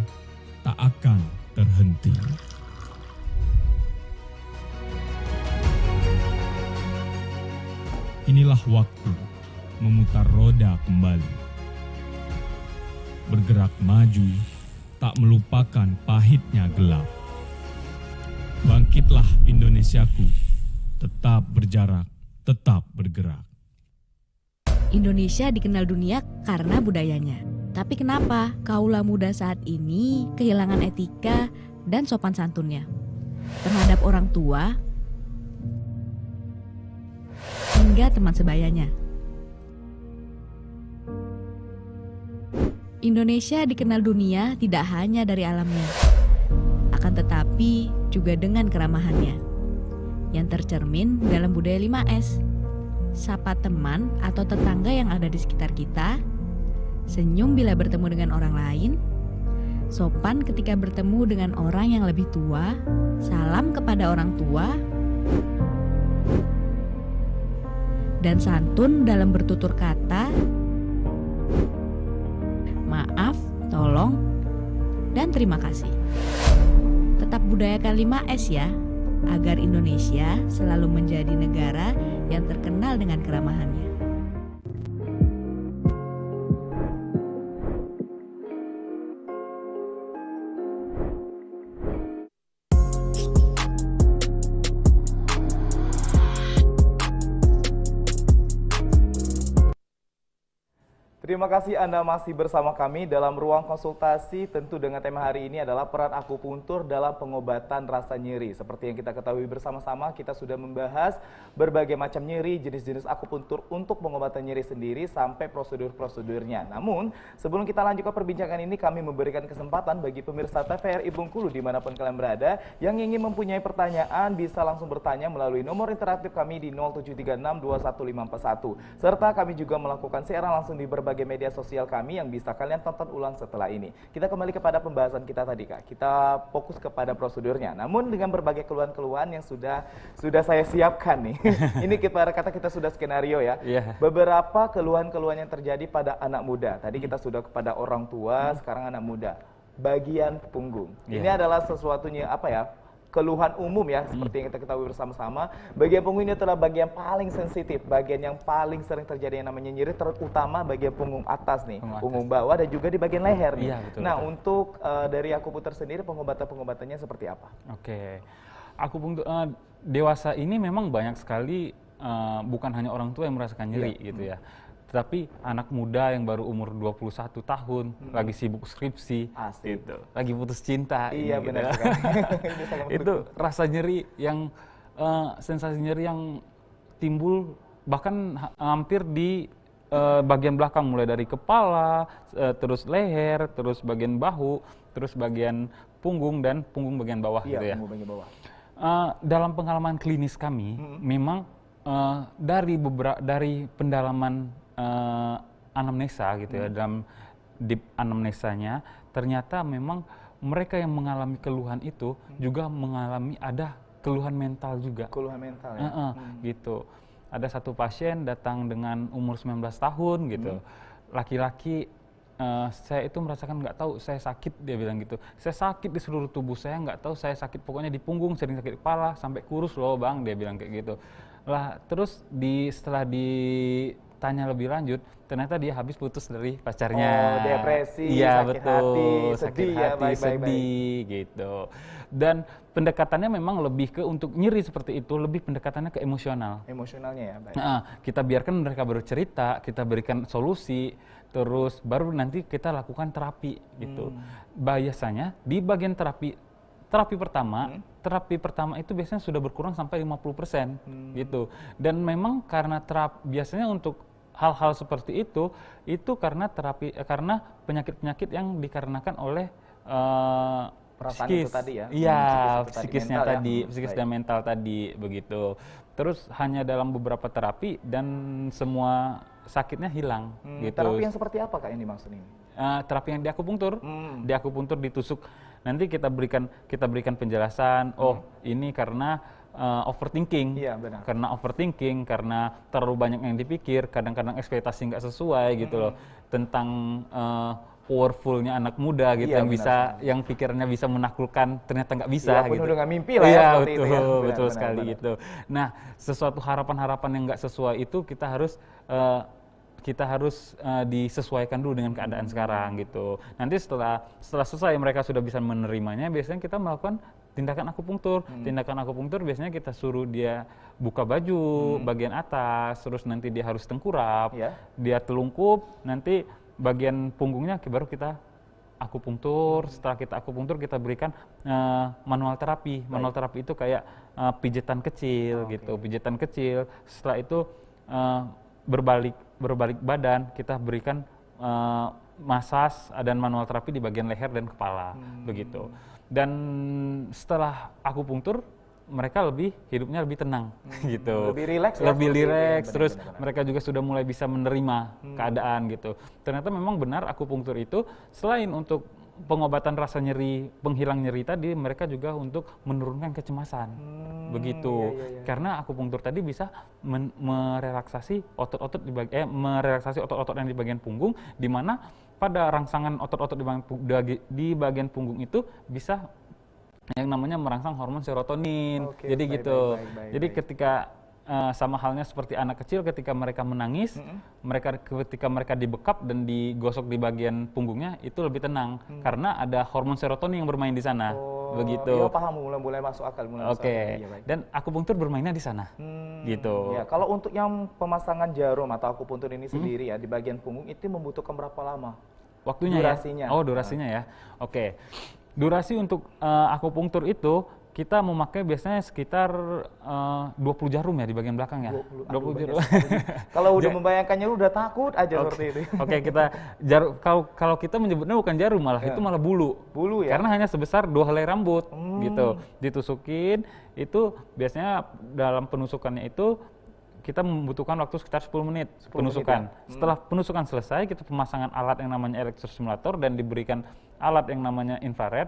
tak akan terhenti. Inilah waktu memutar roda kembali. Bergerak maju, tak melupakan pahitnya gelap. Bangkitlah Indonesiaku, tetap berjarak, tetap bergerak. Indonesia dikenal dunia karena budayanya. Tapi kenapa kaula muda saat ini kehilangan etika dan sopan santunnya terhadap orang tua hingga teman sebayanya? Indonesia dikenal dunia tidak hanya dari alamnya, akan tetapi juga dengan keramahannya yang tercermin dalam budaya 5S. Sapa teman atau tetangga yang ada di sekitar kita, senyum bila bertemu dengan orang lain, sopan ketika bertemu dengan orang yang lebih tua, salam kepada orang tua, dan santun dalam bertutur kata, maaf, tolong, dan terima kasih. Tetap budayakan 5S ya, agar Indonesia selalu menjadi negara yang terkenal dengan keramahannya. Terima kasih Anda masih bersama kami dalam ruang konsultasi, tentu dengan tema hari ini adalah peran akupuntur dalam pengobatan rasa nyeri. Seperti yang kita ketahui bersama-sama, kita sudah membahas berbagai macam nyeri, jenis-jenis akupuntur untuk pengobatan nyeri sendiri sampai prosedur-prosedurnya. Namun, sebelum kita lanjutkan perbincangan ini, kami memberikan kesempatan bagi pemirsa TVRI Bengkulu dimanapun kalian berada, yang ingin mempunyai pertanyaan bisa langsung bertanya melalui nomor interaktif kami di 0736211541. Serta kami juga melakukan siaran langsung di berbagai media sosial kami yang bisa kalian tonton ulang setelah ini. Kita kembali kepada pembahasan kita tadi, Kak. Kita fokus kepada prosedurnya. Namun dengan berbagai keluhan-keluhan yang sudah saya siapkan nih. Ini kita sudah skenario ya. Beberapa keluhan-keluhan yang terjadi pada anak muda. Tadi kita sudah kepada orang tua, sekarang anak muda. Bagian punggung. Ini adalah sesuatunya apa ya? Keluhan umum ya, seperti yang kita ketahui bersama-sama. Bagian punggung ini adalah bagian paling sensitif, bagian yang paling sering terjadi yang namanya nyeri, terutama bagian punggung atas nih, punggung bawah dan juga di bagian leher nih. Nah, untuk dari akupuntur sendiri pengobatan-pengobatannya seperti apa? Oke, akupuntur dewasa ini memang banyak sekali, bukan hanya orang tua yang merasakan nyeri gitu ya. Tetapi anak muda yang baru umur 21 tahun, lagi sibuk skripsi, Asik. gitu, lagi putus cinta, Iya, ini benar gitu. sekali. Ini sangat Itu rasa nyeri yang sensasi nyeri yang timbul bahkan hampir di bagian belakang, mulai dari kepala, terus leher, terus bagian bahu, terus bagian punggung dan punggung bagian bawah, iya, gitu ya. punggung bagian bawah. Dalam pengalaman klinis kami, memang dari pendalaman anamnesa gitu ya, dalam deep anamnesanya ternyata memang mereka yang mengalami keluhan itu juga mengalami ada keluhan mental juga. Keluhan mental ya. Gitu. Ada satu pasien datang dengan umur 19 tahun gitu. Laki-laki, saya itu merasakan nggak tahu saya sakit, dia bilang gitu. Saya sakit di seluruh tubuh saya, nggak tahu saya sakit, pokoknya di punggung, sering sakit kepala, sampai kurus loh bang, dia bilang kayak gitu. Lah terus setelah ditanya lebih lanjut, ternyata dia habis putus dari pacarnya. Oh, depresi, iya, sakit betul, hati, sakit sedih ya, hati, baik. sedih gitu. Dan pendekatannya memang lebih ke untuk nyeri seperti itu, lebih pendekatannya ke emosional. Emosionalnya ya, baik. Kita biarkan mereka bercerita, kita berikan solusi, terus baru nanti kita lakukan terapi gitu. Biasanya di bagian terapi pertama itu biasanya sudah berkurang sampai 50% gitu. Dan memang karena biasanya untuk hal-hal seperti itu karena penyakit-penyakit yang dikarenakan oleh Perasaan psikis. itu tadi ya? Iya, Mental psikisnya ya? tadi, psikis dan mental tadi begitu. Terus hanya dalam beberapa terapi dan semua sakitnya hilang gitu. Terapi yang seperti apa Kak yang dimaksud ini? Terapi yang di akupunktur ditusuk. Nanti kita berikan penjelasan. Oh, ini karena overthinking. Iya, benar. Karena overthinking, karena terlalu banyak yang dipikir, kadang-kadang ekspektasi nggak sesuai gitu loh tentang powerfulnya anak muda gitu, Iya, yang benar yang pikirannya bisa menaklukkan ternyata nggak bisa Iya, penuh gitu. dengan mimpi lah ya, Iya, seperti betul, itu ya. Benar, betul benar, sekali benar. gitu. Nah, sesuatu harapan-harapan yang nggak sesuai itu kita harus disesuaikan dulu dengan keadaan sekarang gitu. Nanti setelah selesai mereka sudah bisa menerimanya, biasanya kita melakukan tindakan akupunktur. Tindakan akupunktur biasanya kita suruh dia buka baju bagian atas, terus nanti dia harus tengkurap, Iya. dia telungkup, nanti bagian punggungnya baru kita akupunktur. Setelah kita akupunktur, kita berikan manual terapi. Manual terapi itu kayak pijetan kecil gitu, pijetan kecil. Setelah itu berbalik badan, kita berikan masas dan manual terapi di bagian leher dan kepala begitu. Dan setelah akupunktur mereka hidupnya lebih tenang gitu. Lebih rileks ya, Lebih seperti itu ya, rileks, terus benar-benar. mereka juga sudah mulai bisa menerima keadaan gitu. Ternyata memang benar akupunktur itu selain untuk pengobatan rasa nyeri, penghilang nyeri tadi, mereka juga untuk menurunkan kecemasan. Begitu. Iya. Karena akupunktur tadi bisa merelaksasi merelaksasi otot-otot yang di bagian punggung, di mana pada rangsangan otot-otot di bagian punggung itu bisa yang namanya merangsang hormon serotonin. Oke, Jadi baik, gitu. baik. Jadi ketika sama halnya seperti anak kecil ketika mereka menangis, ketika mereka dibekap dan digosok di bagian punggungnya itu lebih tenang karena ada hormon serotonin yang bermain di sana. Begitu. Iya, paham, mulai masuk akal. Oke. Iya, baik. Dan akupunktur bermainnya di sana. Gitu. Ya, kalau untuk yang pemasangan jarum atau akupunktur ini sendiri ya di bagian punggung itu membutuhkan berapa lama? Waktunya Durasinya. ya? Oh, durasinya ya. Oke. Durasi untuk akupunktur itu kita memakai biasanya sekitar 20 jarum ya di bagian belakang ya. 20 jarum. Kalau udah membayangkannya lu udah takut aja seperti itu. Oke, kalau kita menyebutnya bukan jarum, malah itu malah bulu. Bulu ya. Karena hanya sebesar 2 helai rambut gitu. Ditusukin itu biasanya dalam penusukannya itu kita membutuhkan waktu sekitar 10 menit penusukan. menit ya? Setelah penusukan selesai, kita pemasangan alat yang namanya elektrostimulator dan diberikan alat yang namanya infrared.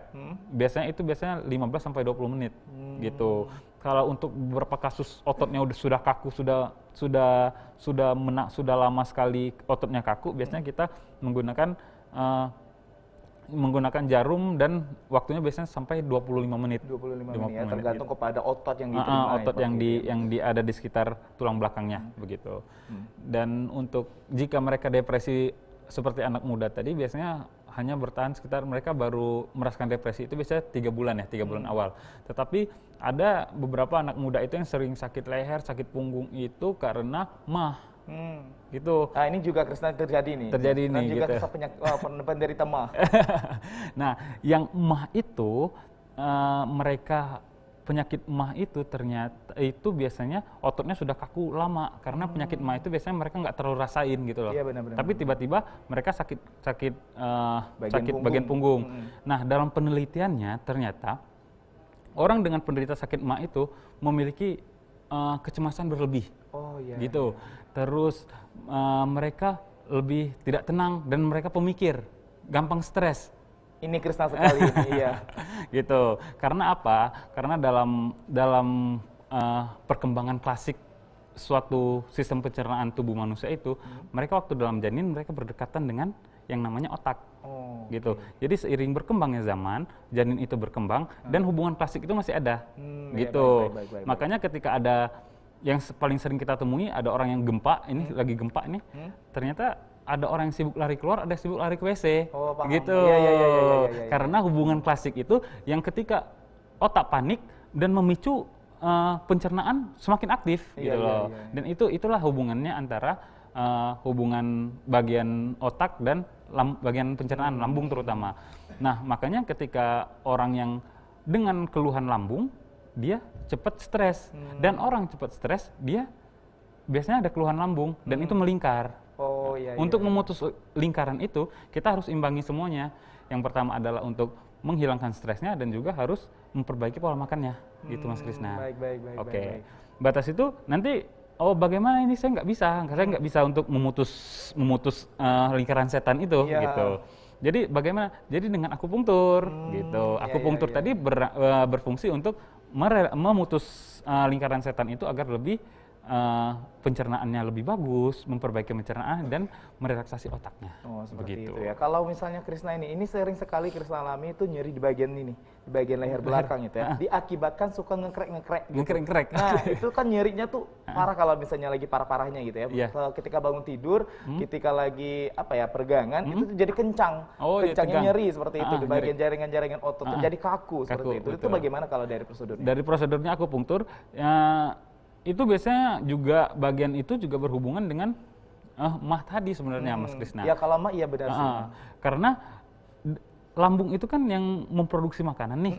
Biasanya 15 sampai 20 menit gitu. Kalau untuk beberapa kasus ototnya sudah kaku, sudah lama sekali ototnya kaku, biasanya kita menggunakan jarum dan waktunya biasanya sampai 25 menit. 25 menit ya, 50 tergantung gitu. kepada otot yang diterima. Otot yang ada di sekitar tulang belakangnya begitu. Dan untuk jika mereka depresi seperti anak muda tadi, biasanya hanya bertahan sekitar, mereka baru merasakan depresi itu biasanya 3 bulan ya, 3 bulan awal. Tetapi ada beberapa anak muda itu yang sering sakit leher, sakit punggung itu karena Gitu. Nah, ini juga Krisna terjadi nih. Terjadi Dan nih, juga gitu. penderita mah. Nah, yang emah itu mereka penyakit emah itu ternyata itu biasanya ototnya sudah kaku lama karena penyakit emah itu biasanya mereka nggak terlalu rasain gitu loh. Iya, benar-benar. Tapi tiba-tiba mereka sakit Bagian bagian punggung. Nah, dalam penelitiannya ternyata orang dengan penderita sakit emah itu memiliki kecemasan berlebih. Oh iya. Gitu. Terus mereka lebih tidak tenang dan mereka pemikir, gampang stres. Ini Krisna sekali ini, iya. Gitu. Karena apa? Karena dalam perkembangan klasik suatu sistem pencernaan tubuh manusia itu, mereka waktu dalam janin mereka berdekatan dengan yang namanya otak. Oh, Gitu. Jadi seiring berkembangnya zaman, janin itu berkembang dan hubungan klasik itu masih ada. Gitu. baik. Makanya ketika ada yang paling sering kita temui ada orang yang gempa, ini lagi gempa nih, ternyata ada orang yang sibuk lari keluar, ada yang sibuk lari ke WC. Oh, paham. Gitu. Iya. Karena hubungan klasik itu yang ketika otak panik dan memicu pencernaan semakin aktif gitu loh. Dan itulah hubungannya antara hubungan bagian otak dan bagian pencernaan, lambung terutama. Nah, makanya ketika orang yang dengan keluhan lambung, dia cepat stres. Dan orang cepat stres, dia biasanya ada keluhan lambung dan itu melingkar. Oh iya. Untuk memutus lingkaran itu, kita harus imbangi semuanya. Yang pertama adalah untuk menghilangkan stresnya dan juga harus memperbaiki pola makannya, gitu Mas Krisna. Baik. Oke. Batas itu nanti, bagaimana ini saya nggak bisa untuk memutus lingkaran setan itu, gitu. Jadi bagaimana? Jadi dengan akupunktur, gitu. Akupunktur tadi berfungsi untuk memutus lingkaran setan itu agar lebih pencernaannya lebih bagus, memperbaiki pencernaan dan merelaksasi otaknya. Oh, seperti Begitu. itu ya. Kalau misalnya Krisna ini sering sekali Krisna alami itu nyeri di bagian ini, di bagian leher belakang itu ya. Diakibatkan suka ngekrek. Ngekrek. Nah, itu kan nyerinya tuh parah kalau misalnya lagi parah-parahnya gitu ya. Ketika bangun tidur, ketika lagi peregangan, itu tuh jadi kencang. Kencangnya nyeri seperti itu di bagian jaringan-jaringan otot, jadi kaku seperti itu. Itu bagaimana kalau dari prosedurnya? Dari prosedurnya akupunktur, itu biasanya juga bagian itu juga berhubungan dengan mah tadi sebenarnya Mas Krisna. Ya kalau mah iya benar sih. Karena lambung itu kan yang memproduksi makanan nih.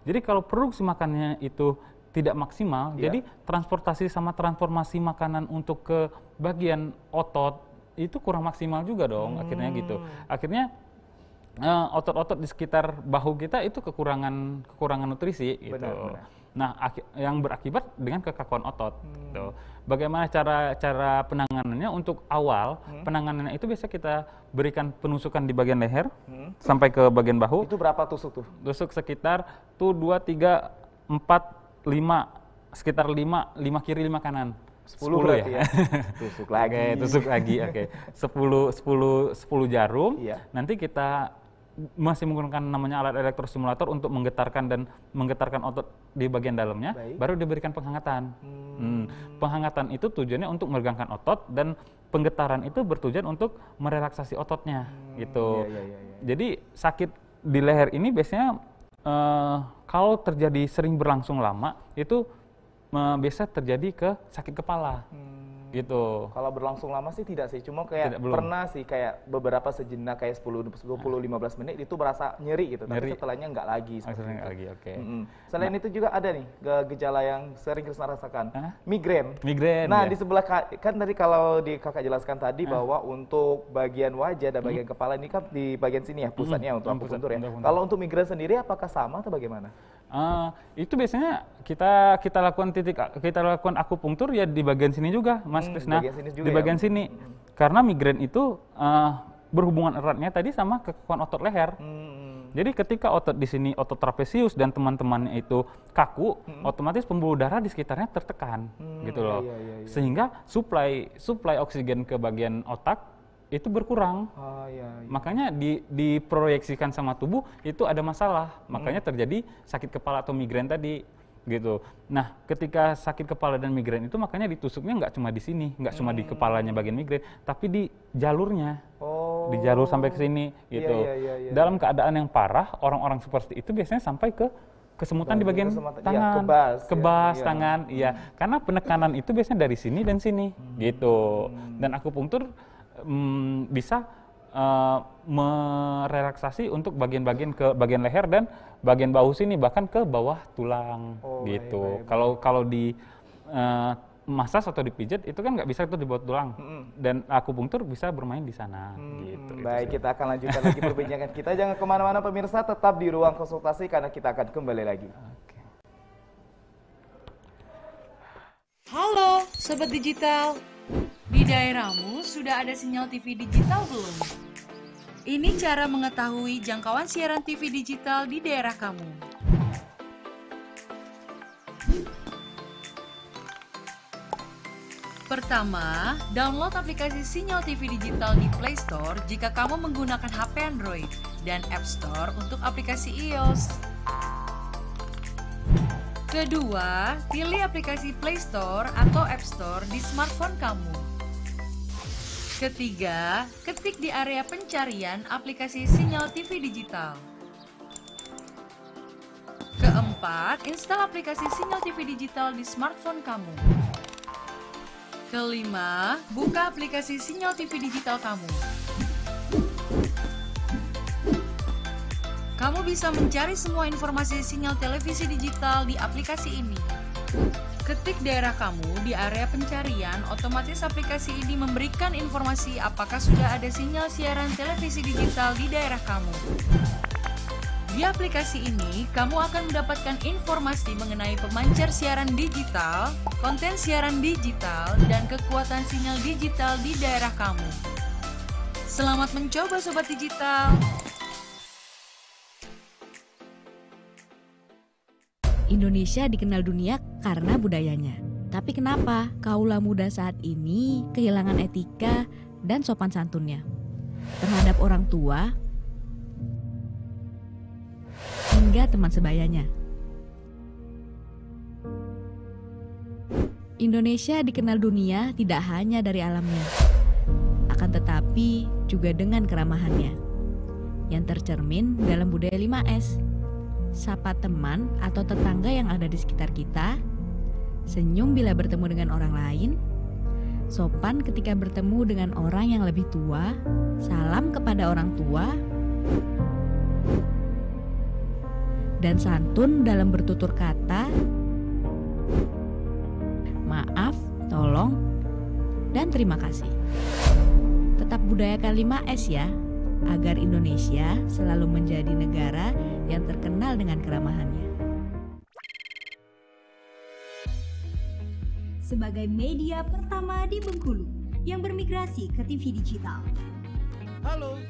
Jadi kalau produksi makanannya itu tidak maksimal, jadi transportasi sama transformasi makanan untuk ke bagian otot itu kurang maksimal juga dong akhirnya gitu. Akhirnya otot-otot di sekitar bahu kita itu kekurangan nutrisi gitu. Benar. Nah, yang berakibat dengan kekakuan otot. Gitu. Bagaimana cara penanganannya? Untuk awal penanganannya itu biasa kita berikan penusukan di bagian leher sampai ke bagian bahu. Itu berapa tusuk tuh? Tusuk sekitar 2, 3, 4, 5, sekitar 5 kiri 5 kanan. 10 ya. Tusuk lagi. Oke, tusuk lagi. Oke. 10 jarum. Nanti kita masih menggunakan namanya alat elektrostimulator untuk menggetarkan otot di bagian dalamnya, baru diberikan penghangatan. Penghangatan itu tujuannya untuk meregangkan otot dan penggetaran itu bertujuan untuk merelaksasi ototnya, gitu. Jadi sakit di leher ini biasanya kalau terjadi sering berlangsung lama itu biasa terjadi ke sakit kepala. Gitu. Kalau berlangsung lama sih tidak sih, cuma kayak pernah sih kayak beberapa sejenak kayak 10-15 menit itu berasa nyeri gitu, tapi setelahnya enggak lagi. Oke. Selain itu juga ada nih gejala yang sering Krisna rasakan, migrain. Ya. Nah, di sebelah kan tadi kalau kakak jelaskan tadi bahwa untuk bagian wajah dan bagian kepala ini kan di bagian sini ya pusatnya untuk akupunktur ya. Kalau untuk migrain sendiri apakah sama atau bagaimana? Itu biasanya kita lakukan akupunktur ya di bagian sini juga, Mas Krisna. Di bagian sini. Karena migrain itu berhubungan eratnya tadi sama kekakuan otot leher. Jadi ketika otot di sini, otot trapesius dan teman-temannya itu kaku, otomatis pembuluh darah di sekitarnya tertekan, gitu loh. Sehingga suplai oksigen ke bagian otak itu berkurang. Makanya diproyeksikan sama tubuh itu ada masalah. Makanya terjadi sakit kepala atau migrain tadi, gitu. Nah, ketika sakit kepala dan migrain itu makanya ditusuknya nggak cuma di sini, nggak cuma di kepalanya bagian migrain, tapi di jalurnya. Di jalur sampai ke sini gitu. Dalam keadaan yang parah, orang-orang seperti itu biasanya sampai ke kesemutan di bagian kesemutan, tangan, ya, kebas tangan, iya. Karena penekanan itu biasanya dari sini dan sini, gitu. Dan akupunktur bisa merelaksasi untuk bagian-bagian ke bagian leher dan bagian bahu sini, bahkan ke bawah tulang, gitu. Kalau di masas atau dipijat itu kan nggak bisa itu di bawah tulang, dan akupunktur bisa bermain di sana, gitu. Baik, kita akan lanjutkan lagi perbincangan kita. Jangan kemana-mana pemirsa, tetap di ruang konsultasi karena kita akan kembali lagi. Halo Sobat Digital, di daerahmu sudah ada sinyal TV digital belum? Ini cara mengetahui jangkauan siaran TV digital di daerah kamu. Pertama, download aplikasi Sinyal TV Digital di Play Store jika kamu menggunakan HP Android dan App Store untuk aplikasi iOS. Kedua, pilih aplikasi Play Store atau App Store di smartphone kamu. Ketiga, ketik di area pencarian aplikasi Sinyal TV Digital. Keempat, install aplikasi Sinyal TV Digital di smartphone kamu. Kelima, buka aplikasi Sinyal TV Digital kamu. Kamu bisa mencari semua informasi sinyal televisi digital di aplikasi ini. Ketik daerah kamu di area pencarian, otomatis aplikasi ini memberikan informasi apakah sudah ada sinyal siaran televisi digital di daerah kamu. Di aplikasi ini, kamu akan mendapatkan informasi mengenai pemancar siaran digital, konten siaran digital, dan kekuatan sinyal digital di daerah kamu. Selamat mencoba Sobat Digital! Indonesia dikenal dunia karena budayanya. Tapi kenapa kaula muda saat ini kehilangan etika dan sopan santunnya terhadap orang tua hingga teman sebayanya? Indonesia dikenal dunia tidak hanya dari alamnya, akan tetapi juga dengan keramahannya yang tercermin dalam budaya 5S. Sapa teman atau tetangga yang ada di sekitar kita, senyum bila bertemu dengan orang lain, sopan ketika bertemu dengan orang yang lebih tua, salam kepada orang tua, dan santun dalam bertutur kata, maaf, tolong, dan terima kasih. Tetap budayakan 5S ya, agar Indonesia selalu menjadi negara yang terkenal dengan keramahannya. Sebagai media pertama di Bengkulu yang bermigrasi ke TV digital, Halo,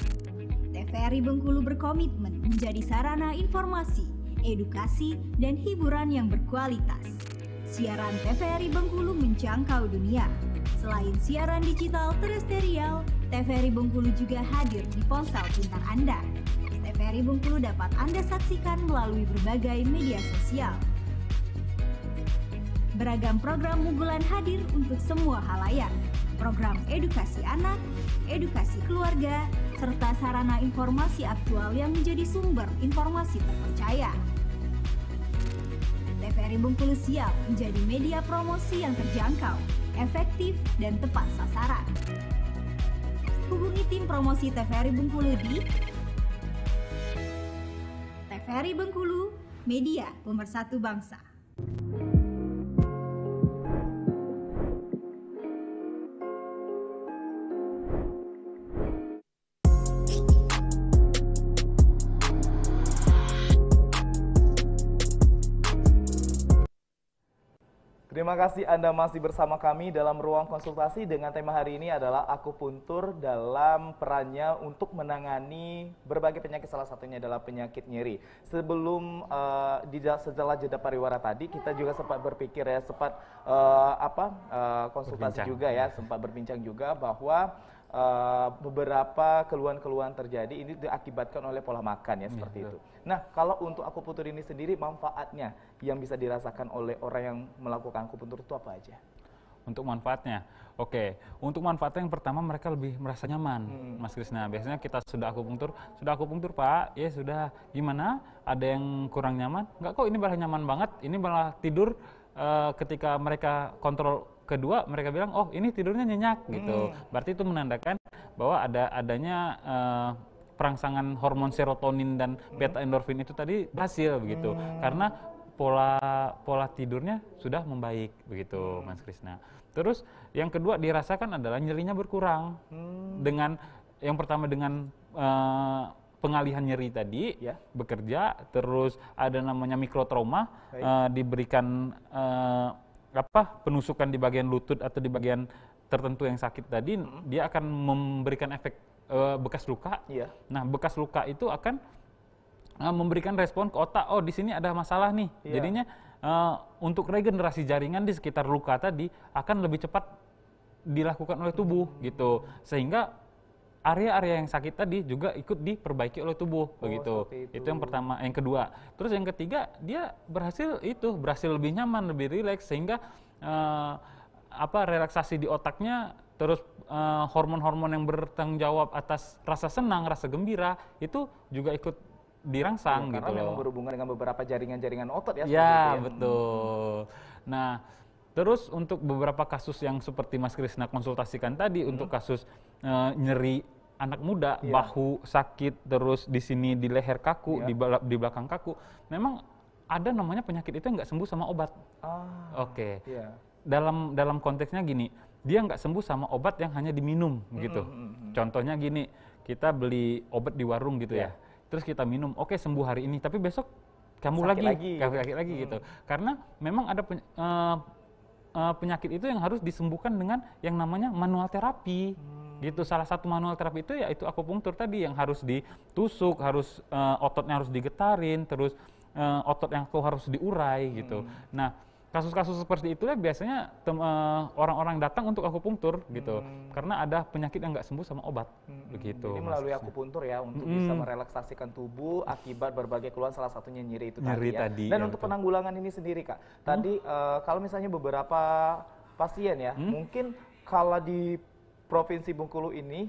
TVRI Bengkulu berkomitmen menjadi sarana informasi, edukasi, dan hiburan yang berkualitas. Siaran TVRI Bengkulu menjangkau dunia. Selain siaran digital terestrial, TVRI Bengkulu juga hadir di ponsel pintar Anda. TVRI Bengkulu dapat Anda saksikan melalui berbagai media sosial. Beragam program unggulan hadir untuk semua halayak. Program edukasi anak, edukasi keluarga, serta sarana informasi aktual yang menjadi sumber informasi terpercaya. TVRI Bengkulu siap menjadi media promosi yang terjangkau, efektif, dan tepat sasaran. Hubungi tim promosi TVRI Bengkulu di TVRI Bengkulu, media pemersatu bangsa. Terima kasih Anda masih bersama kami dalam ruang konsultasi dengan tema hari ini adalah akupuntur dalam perannya untuk menangani berbagai penyakit, salah satunya adalah penyakit nyeri. Sebelum setelah jeda pariwara tadi kita juga sempat berpikir ya, sempat konsultasi juga ya, sempat berbincang juga bahwa beberapa keluhan-keluhan terjadi ini diakibatkan oleh pola makan ya, seperti itu. Nah, kalau untuk akupuntur ini sendiri manfaatnya yang bisa dirasakan oleh orang yang melakukan akupuntur itu apa aja? untuk manfaatnya. Oke, untuk manfaatnya yang pertama mereka lebih merasa nyaman, Mas Krisna. Biasanya kita sudah akupunktur Pak, ya sudah, gimana? Ada yang kurang nyaman? Enggak kok, ini malah nyaman banget, ini malah tidur ketika mereka kontrol kedua, mereka bilang, oh ini tidurnya nyenyak gitu. Berarti itu menandakan bahwa adanya perangsangan hormon serotonin dan beta endorfin itu tadi berhasil begitu. Karena pola tidurnya sudah membaik begitu, Mas Krisna. Terus yang kedua dirasakan adalah nyerinya berkurang. Dengan yang pertama dengan pengalihan nyeri tadi bekerja, terus ada namanya mikrotrauma, diberikan penusukan di bagian lutut atau di bagian tertentu yang sakit tadi, dia akan memberikan efek bekas luka. Nah, bekas luka itu akan memberikan respon ke otak, oh di sini ada masalah nih. Jadinya untuk regenerasi jaringan di sekitar luka tadi akan lebih cepat dilakukan oleh tubuh gitu, sehingga area-area yang sakit tadi juga ikut diperbaiki oleh tubuh begitu. Itu yang pertama. Yang kedua, terus yang ketiga, dia berhasil lebih nyaman, lebih rileks, sehingga relaksasi di otaknya, terus hormon-hormon yang bertanggung jawab atas rasa senang, rasa gembira itu juga ikut dirangsang gitu loh. Karena memang berhubungan dengan beberapa jaringan-jaringan otot ya. Ya, betul. Nah, terus untuk beberapa kasus yang seperti Mas Krisna konsultasikan tadi, untuk kasus nyeri anak muda, bahu sakit, terus di sini di leher kaku, di belakang kaku, memang ada namanya penyakit itu yang nggak sembuh sama obat. Oke. Dalam konteksnya gini, dia nggak sembuh sama obat yang hanya diminum gitu. Contohnya gini, kita beli obat di warung gitu ya. Terus kita minum, oke sembuh hari ini, tapi besok kamu sakit lagi gitu. Karena memang ada penyakit itu yang harus disembuhkan dengan yang namanya manual terapi. Gitu. Salah satu manual terapi itu yaitu akupunktur tadi, yang harus ditusuk, harus ototnya harus digetarin, terus otot yang harus diurai gitu. Nah, kasus-kasus seperti itulah biasanya orang-orang datang untuk akupunktur gitu, karena ada penyakit yang nggak sembuh sama obat begitu. Jadi melalui akupunktur ya, untuk bisa merelaksasikan tubuh akibat berbagai keluhan, salah satunya nyeri itu tadi. Dan untuk penanggulangan ini sendiri Kak, tadi kalau misalnya beberapa pasien ya, mungkin kalau di Provinsi Bengkulu ini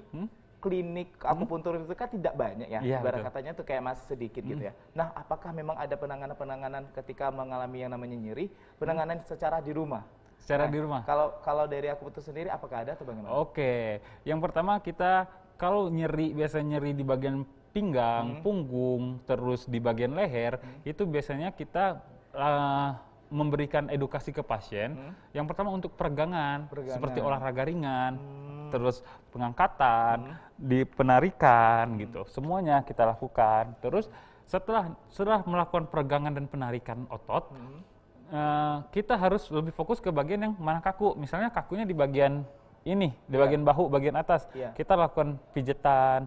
klinik akupunktur itu kan tidak banyak ya, ibarat katanya tuh kayak masih sedikit gitu ya. Nah, apakah memang ada penanganan ketika mengalami yang namanya nyeri, penanganan secara di rumah? Di rumah. Kalau dari akupunktur sendiri apakah ada atau bagaimana? Oke, yang pertama kita kalau biasa nyeri di bagian pinggang, punggung, terus di bagian leher, itu biasanya kita memberikan edukasi ke pasien. Yang pertama untuk peregangan, seperti olahraga ringan, terus pengangkatan, di penarikan gitu. Semuanya kita lakukan. Terus setelah melakukan peregangan dan penarikan otot, kita harus lebih fokus ke bagian yang mana kaku. Misalnya kakunya di bagian ini, di bagian bahu, bagian atas. Kita lakukan pijetan,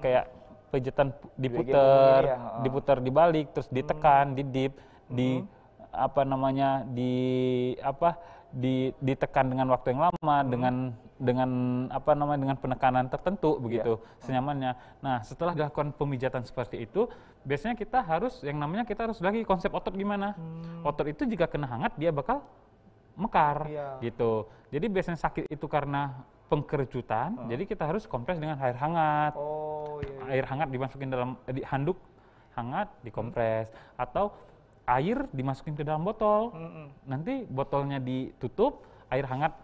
kayak pijetan diputar dibalik, terus ditekan, didip, ditekan dengan waktu yang lama, dengan penekanan tertentu begitu, senyamannya. Nah, setelah dilakukan pemijatan seperti itu, biasanya kita harus lagi konsep otot gimana. Otot itu jika kena hangat dia bakal mekar gitu. Jadi biasanya sakit itu karena pengkerucutan, jadi kita harus kompres dengan air hangat. Air hangat dimasukin dalam handuk hangat, dikompres, atau air dimasukin ke dalam botol, nanti botolnya ditutup, air hangat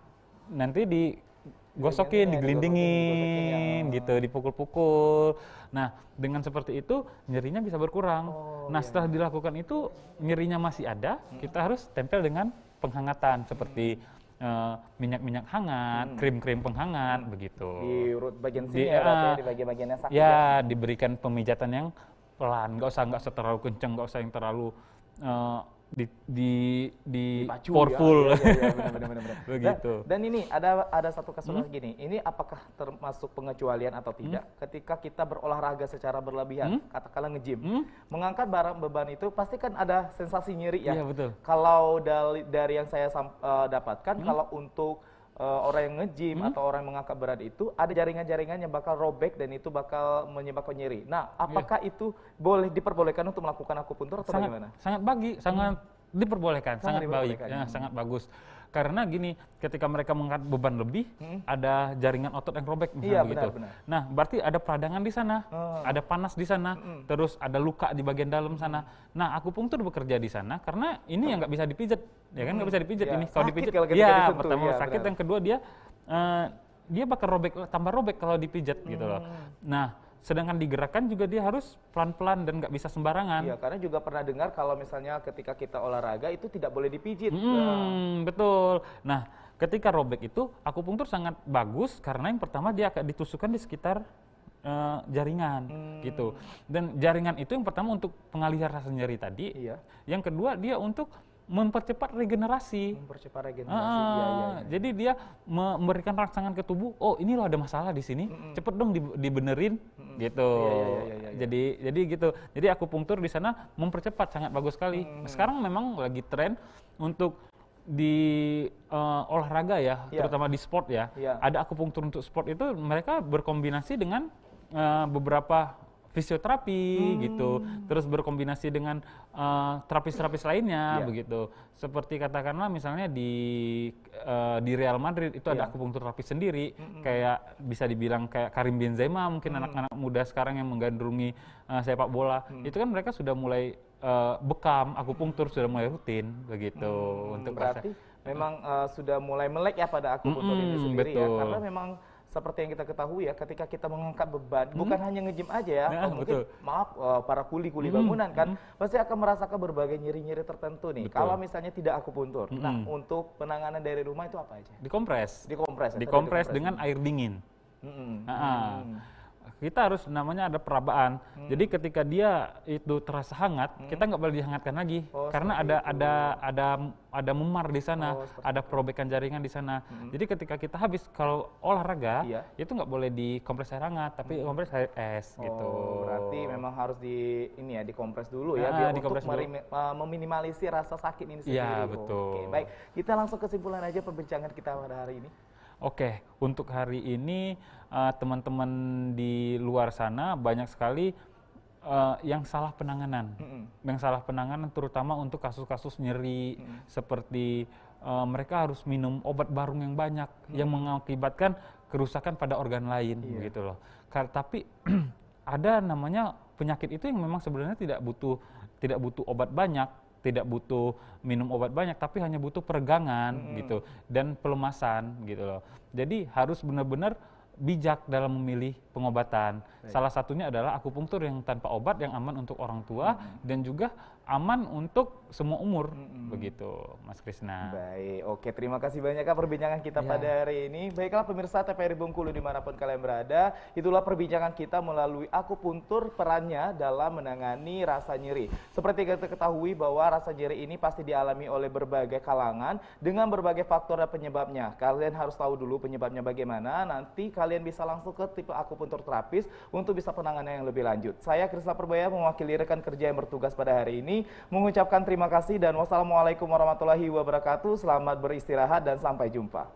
nanti digosokin, digelindingin, gitu, dipukul-pukul. Nah, dengan seperti itu nyerinya bisa berkurang. Setelah dilakukan itu nyerinya masih ada, kita harus tempel dengan penghangatan seperti minyak-minyak hangat, krim-krim penghangat, begitu. Di bagian sini di bagian-bagian yang sakit. Diberikan pemijatan yang pelan, nggak usah terlalu kenceng, nggak usah yang terlalu powerful, benar. Begitu. Dan ini ada satu kasus gini, ini apakah termasuk pengecualian atau tidak? Ketika kita berolahraga secara berlebihan, katakanlah nge-gym, mengangkat barang beban itu pasti kan ada sensasi nyeri ya. Betul. Kalau dari yang saya dapatkan, kalau untuk orang yang nge-gym atau orang yang mengangkat berat itu ada jaringan-jaringan yang bakal robek dan itu bakal menyebabkan nyeri. Nah, apakah itu diperbolehkan untuk melakukan akupunktur atau bagaimana? Sangat diperbolehkan, sangat baik, sangat bagus. Karena gini, ketika mereka mengangkat beban lebih, ada jaringan otot yang robek misalnya Iya, begitu. benar. Nah, berarti ada peradangan di sana, ada panas di sana, terus ada luka di bagian dalam sana. Nah, akupunktur bekerja di sana karena ini yang nggak bisa dipijat, ya kan nggak bisa dipijat ini. Kalau Sakit dipijat, kalau ketika ya disentuh, pertama iya, sakit, benar. yang kedua dia bakal robek, tambah robek kalau dipijat gitu loh. Nah, sedangkan digerakkan juga dia harus pelan-pelan dan nggak bisa sembarangan. Iya, karena juga pernah dengar kalau misalnya ketika kita olahraga itu tidak boleh dipijit. Betul. Nah, ketika robek itu akupunktur sangat bagus karena yang pertama dia akan ditusukkan di sekitar jaringan gitu. Dan jaringan itu yang pertama untuk pengalihan rasa nyeri tadi. Iya. Yang kedua dia untuk mempercepat regenerasi. Mempercepat regenerasi. Iya. Jadi dia memberikan rangsangan ke tubuh, oh ini loh ada masalah di sini, cepet dong dibenerin gitu. Iya. Jadi gitu. Jadi akupunktur di sana mempercepat, sangat bagus sekali. Sekarang memang lagi tren untuk di olahraga ya, terutama di sport ya. Ada akupunktur untuk sport itu mereka berkombinasi dengan beberapa fisioterapi gitu, terus berkombinasi dengan terapis-terapis lainnya begitu. Seperti katakanlah misalnya di Real Madrid itu ada akupunktur terapis sendiri, kayak bisa dibilang kayak Karim Benzema, mungkin anak-anak muda sekarang yang menggandrungi sepak bola, itu kan mereka sudah mulai bekam akupunktur, sudah mulai rutin begitu. Untuk berarti memang sudah mulai melek ya pada akupunktur ini sendiri ya, karena memang seperti yang kita ketahui ya, ketika kita mengangkat beban, bukan hanya nge-gym aja ya, mungkin maaf para kuli-kuli bangunan kan, pasti akan merasakan berbagai nyeri-nyeri tertentu nih. Kalau misalnya tidak akupuntur, nah untuk penanganan dari rumah itu apa aja? Dikompres. Dikompres Dengan air dingin. Kita harus namanya ada perabaan. Jadi ketika dia itu terasa hangat, kita nggak boleh dihangatkan lagi, karena ada memar di sana, ada perobekan jaringan di sana. Jadi ketika kita habis kalau olahraga, itu nggak boleh dikompres air hangat, tapi kompres air es gitu. Berarti memang harus dikompres dulu ya, biar untuk meminimalisir rasa sakit ini sendiri. Iya, betul. Oke, baik, kita langsung kesimpulan aja perbincangan kita pada hari ini. Oke, untuk hari ini teman-teman di luar sana banyak sekali yang salah penanganan. Yang salah penanganan terutama untuk kasus-kasus nyeri seperti mereka harus minum obat barung yang banyak yang mengakibatkan kerusakan pada organ lain gitu loh. Tapi ada namanya penyakit itu yang memang sebenarnya tidak butuh obat banyak, tidak butuh minum obat banyak, tapi hanya butuh peregangan gitu dan pelemasan gitu loh. Jadi harus benar-benar bijak dalam memilih pengobatan. Salah satunya adalah akupunktur yang tanpa obat, yang aman untuk orang tua dan juga aman untuk semua umur, begitu, Mas Krisna. Baik, oke, terima kasih banyak Kak perbincangan kita pada hari ini. Baiklah pemirsa TVRI Bengkulu dimanapun kalian berada, itulah perbincangan kita melalui akupuntur, perannya dalam menangani rasa nyeri. Seperti kita ketahui bahwa rasa nyeri ini pasti dialami oleh berbagai kalangan dengan berbagai faktor dan penyebabnya. Kalian harus tahu dulu penyebabnya bagaimana, nanti kalian bisa langsung ke tipe akupuntur terapis untuk bisa penanganan yang lebih lanjut. Saya Krisna Purbaya mewakili rekan kerja yang bertugas pada hari ini mengucapkan terima kasih dan wassalamualaikum warahmatullahi wabarakatuh. Selamat beristirahat dan sampai jumpa.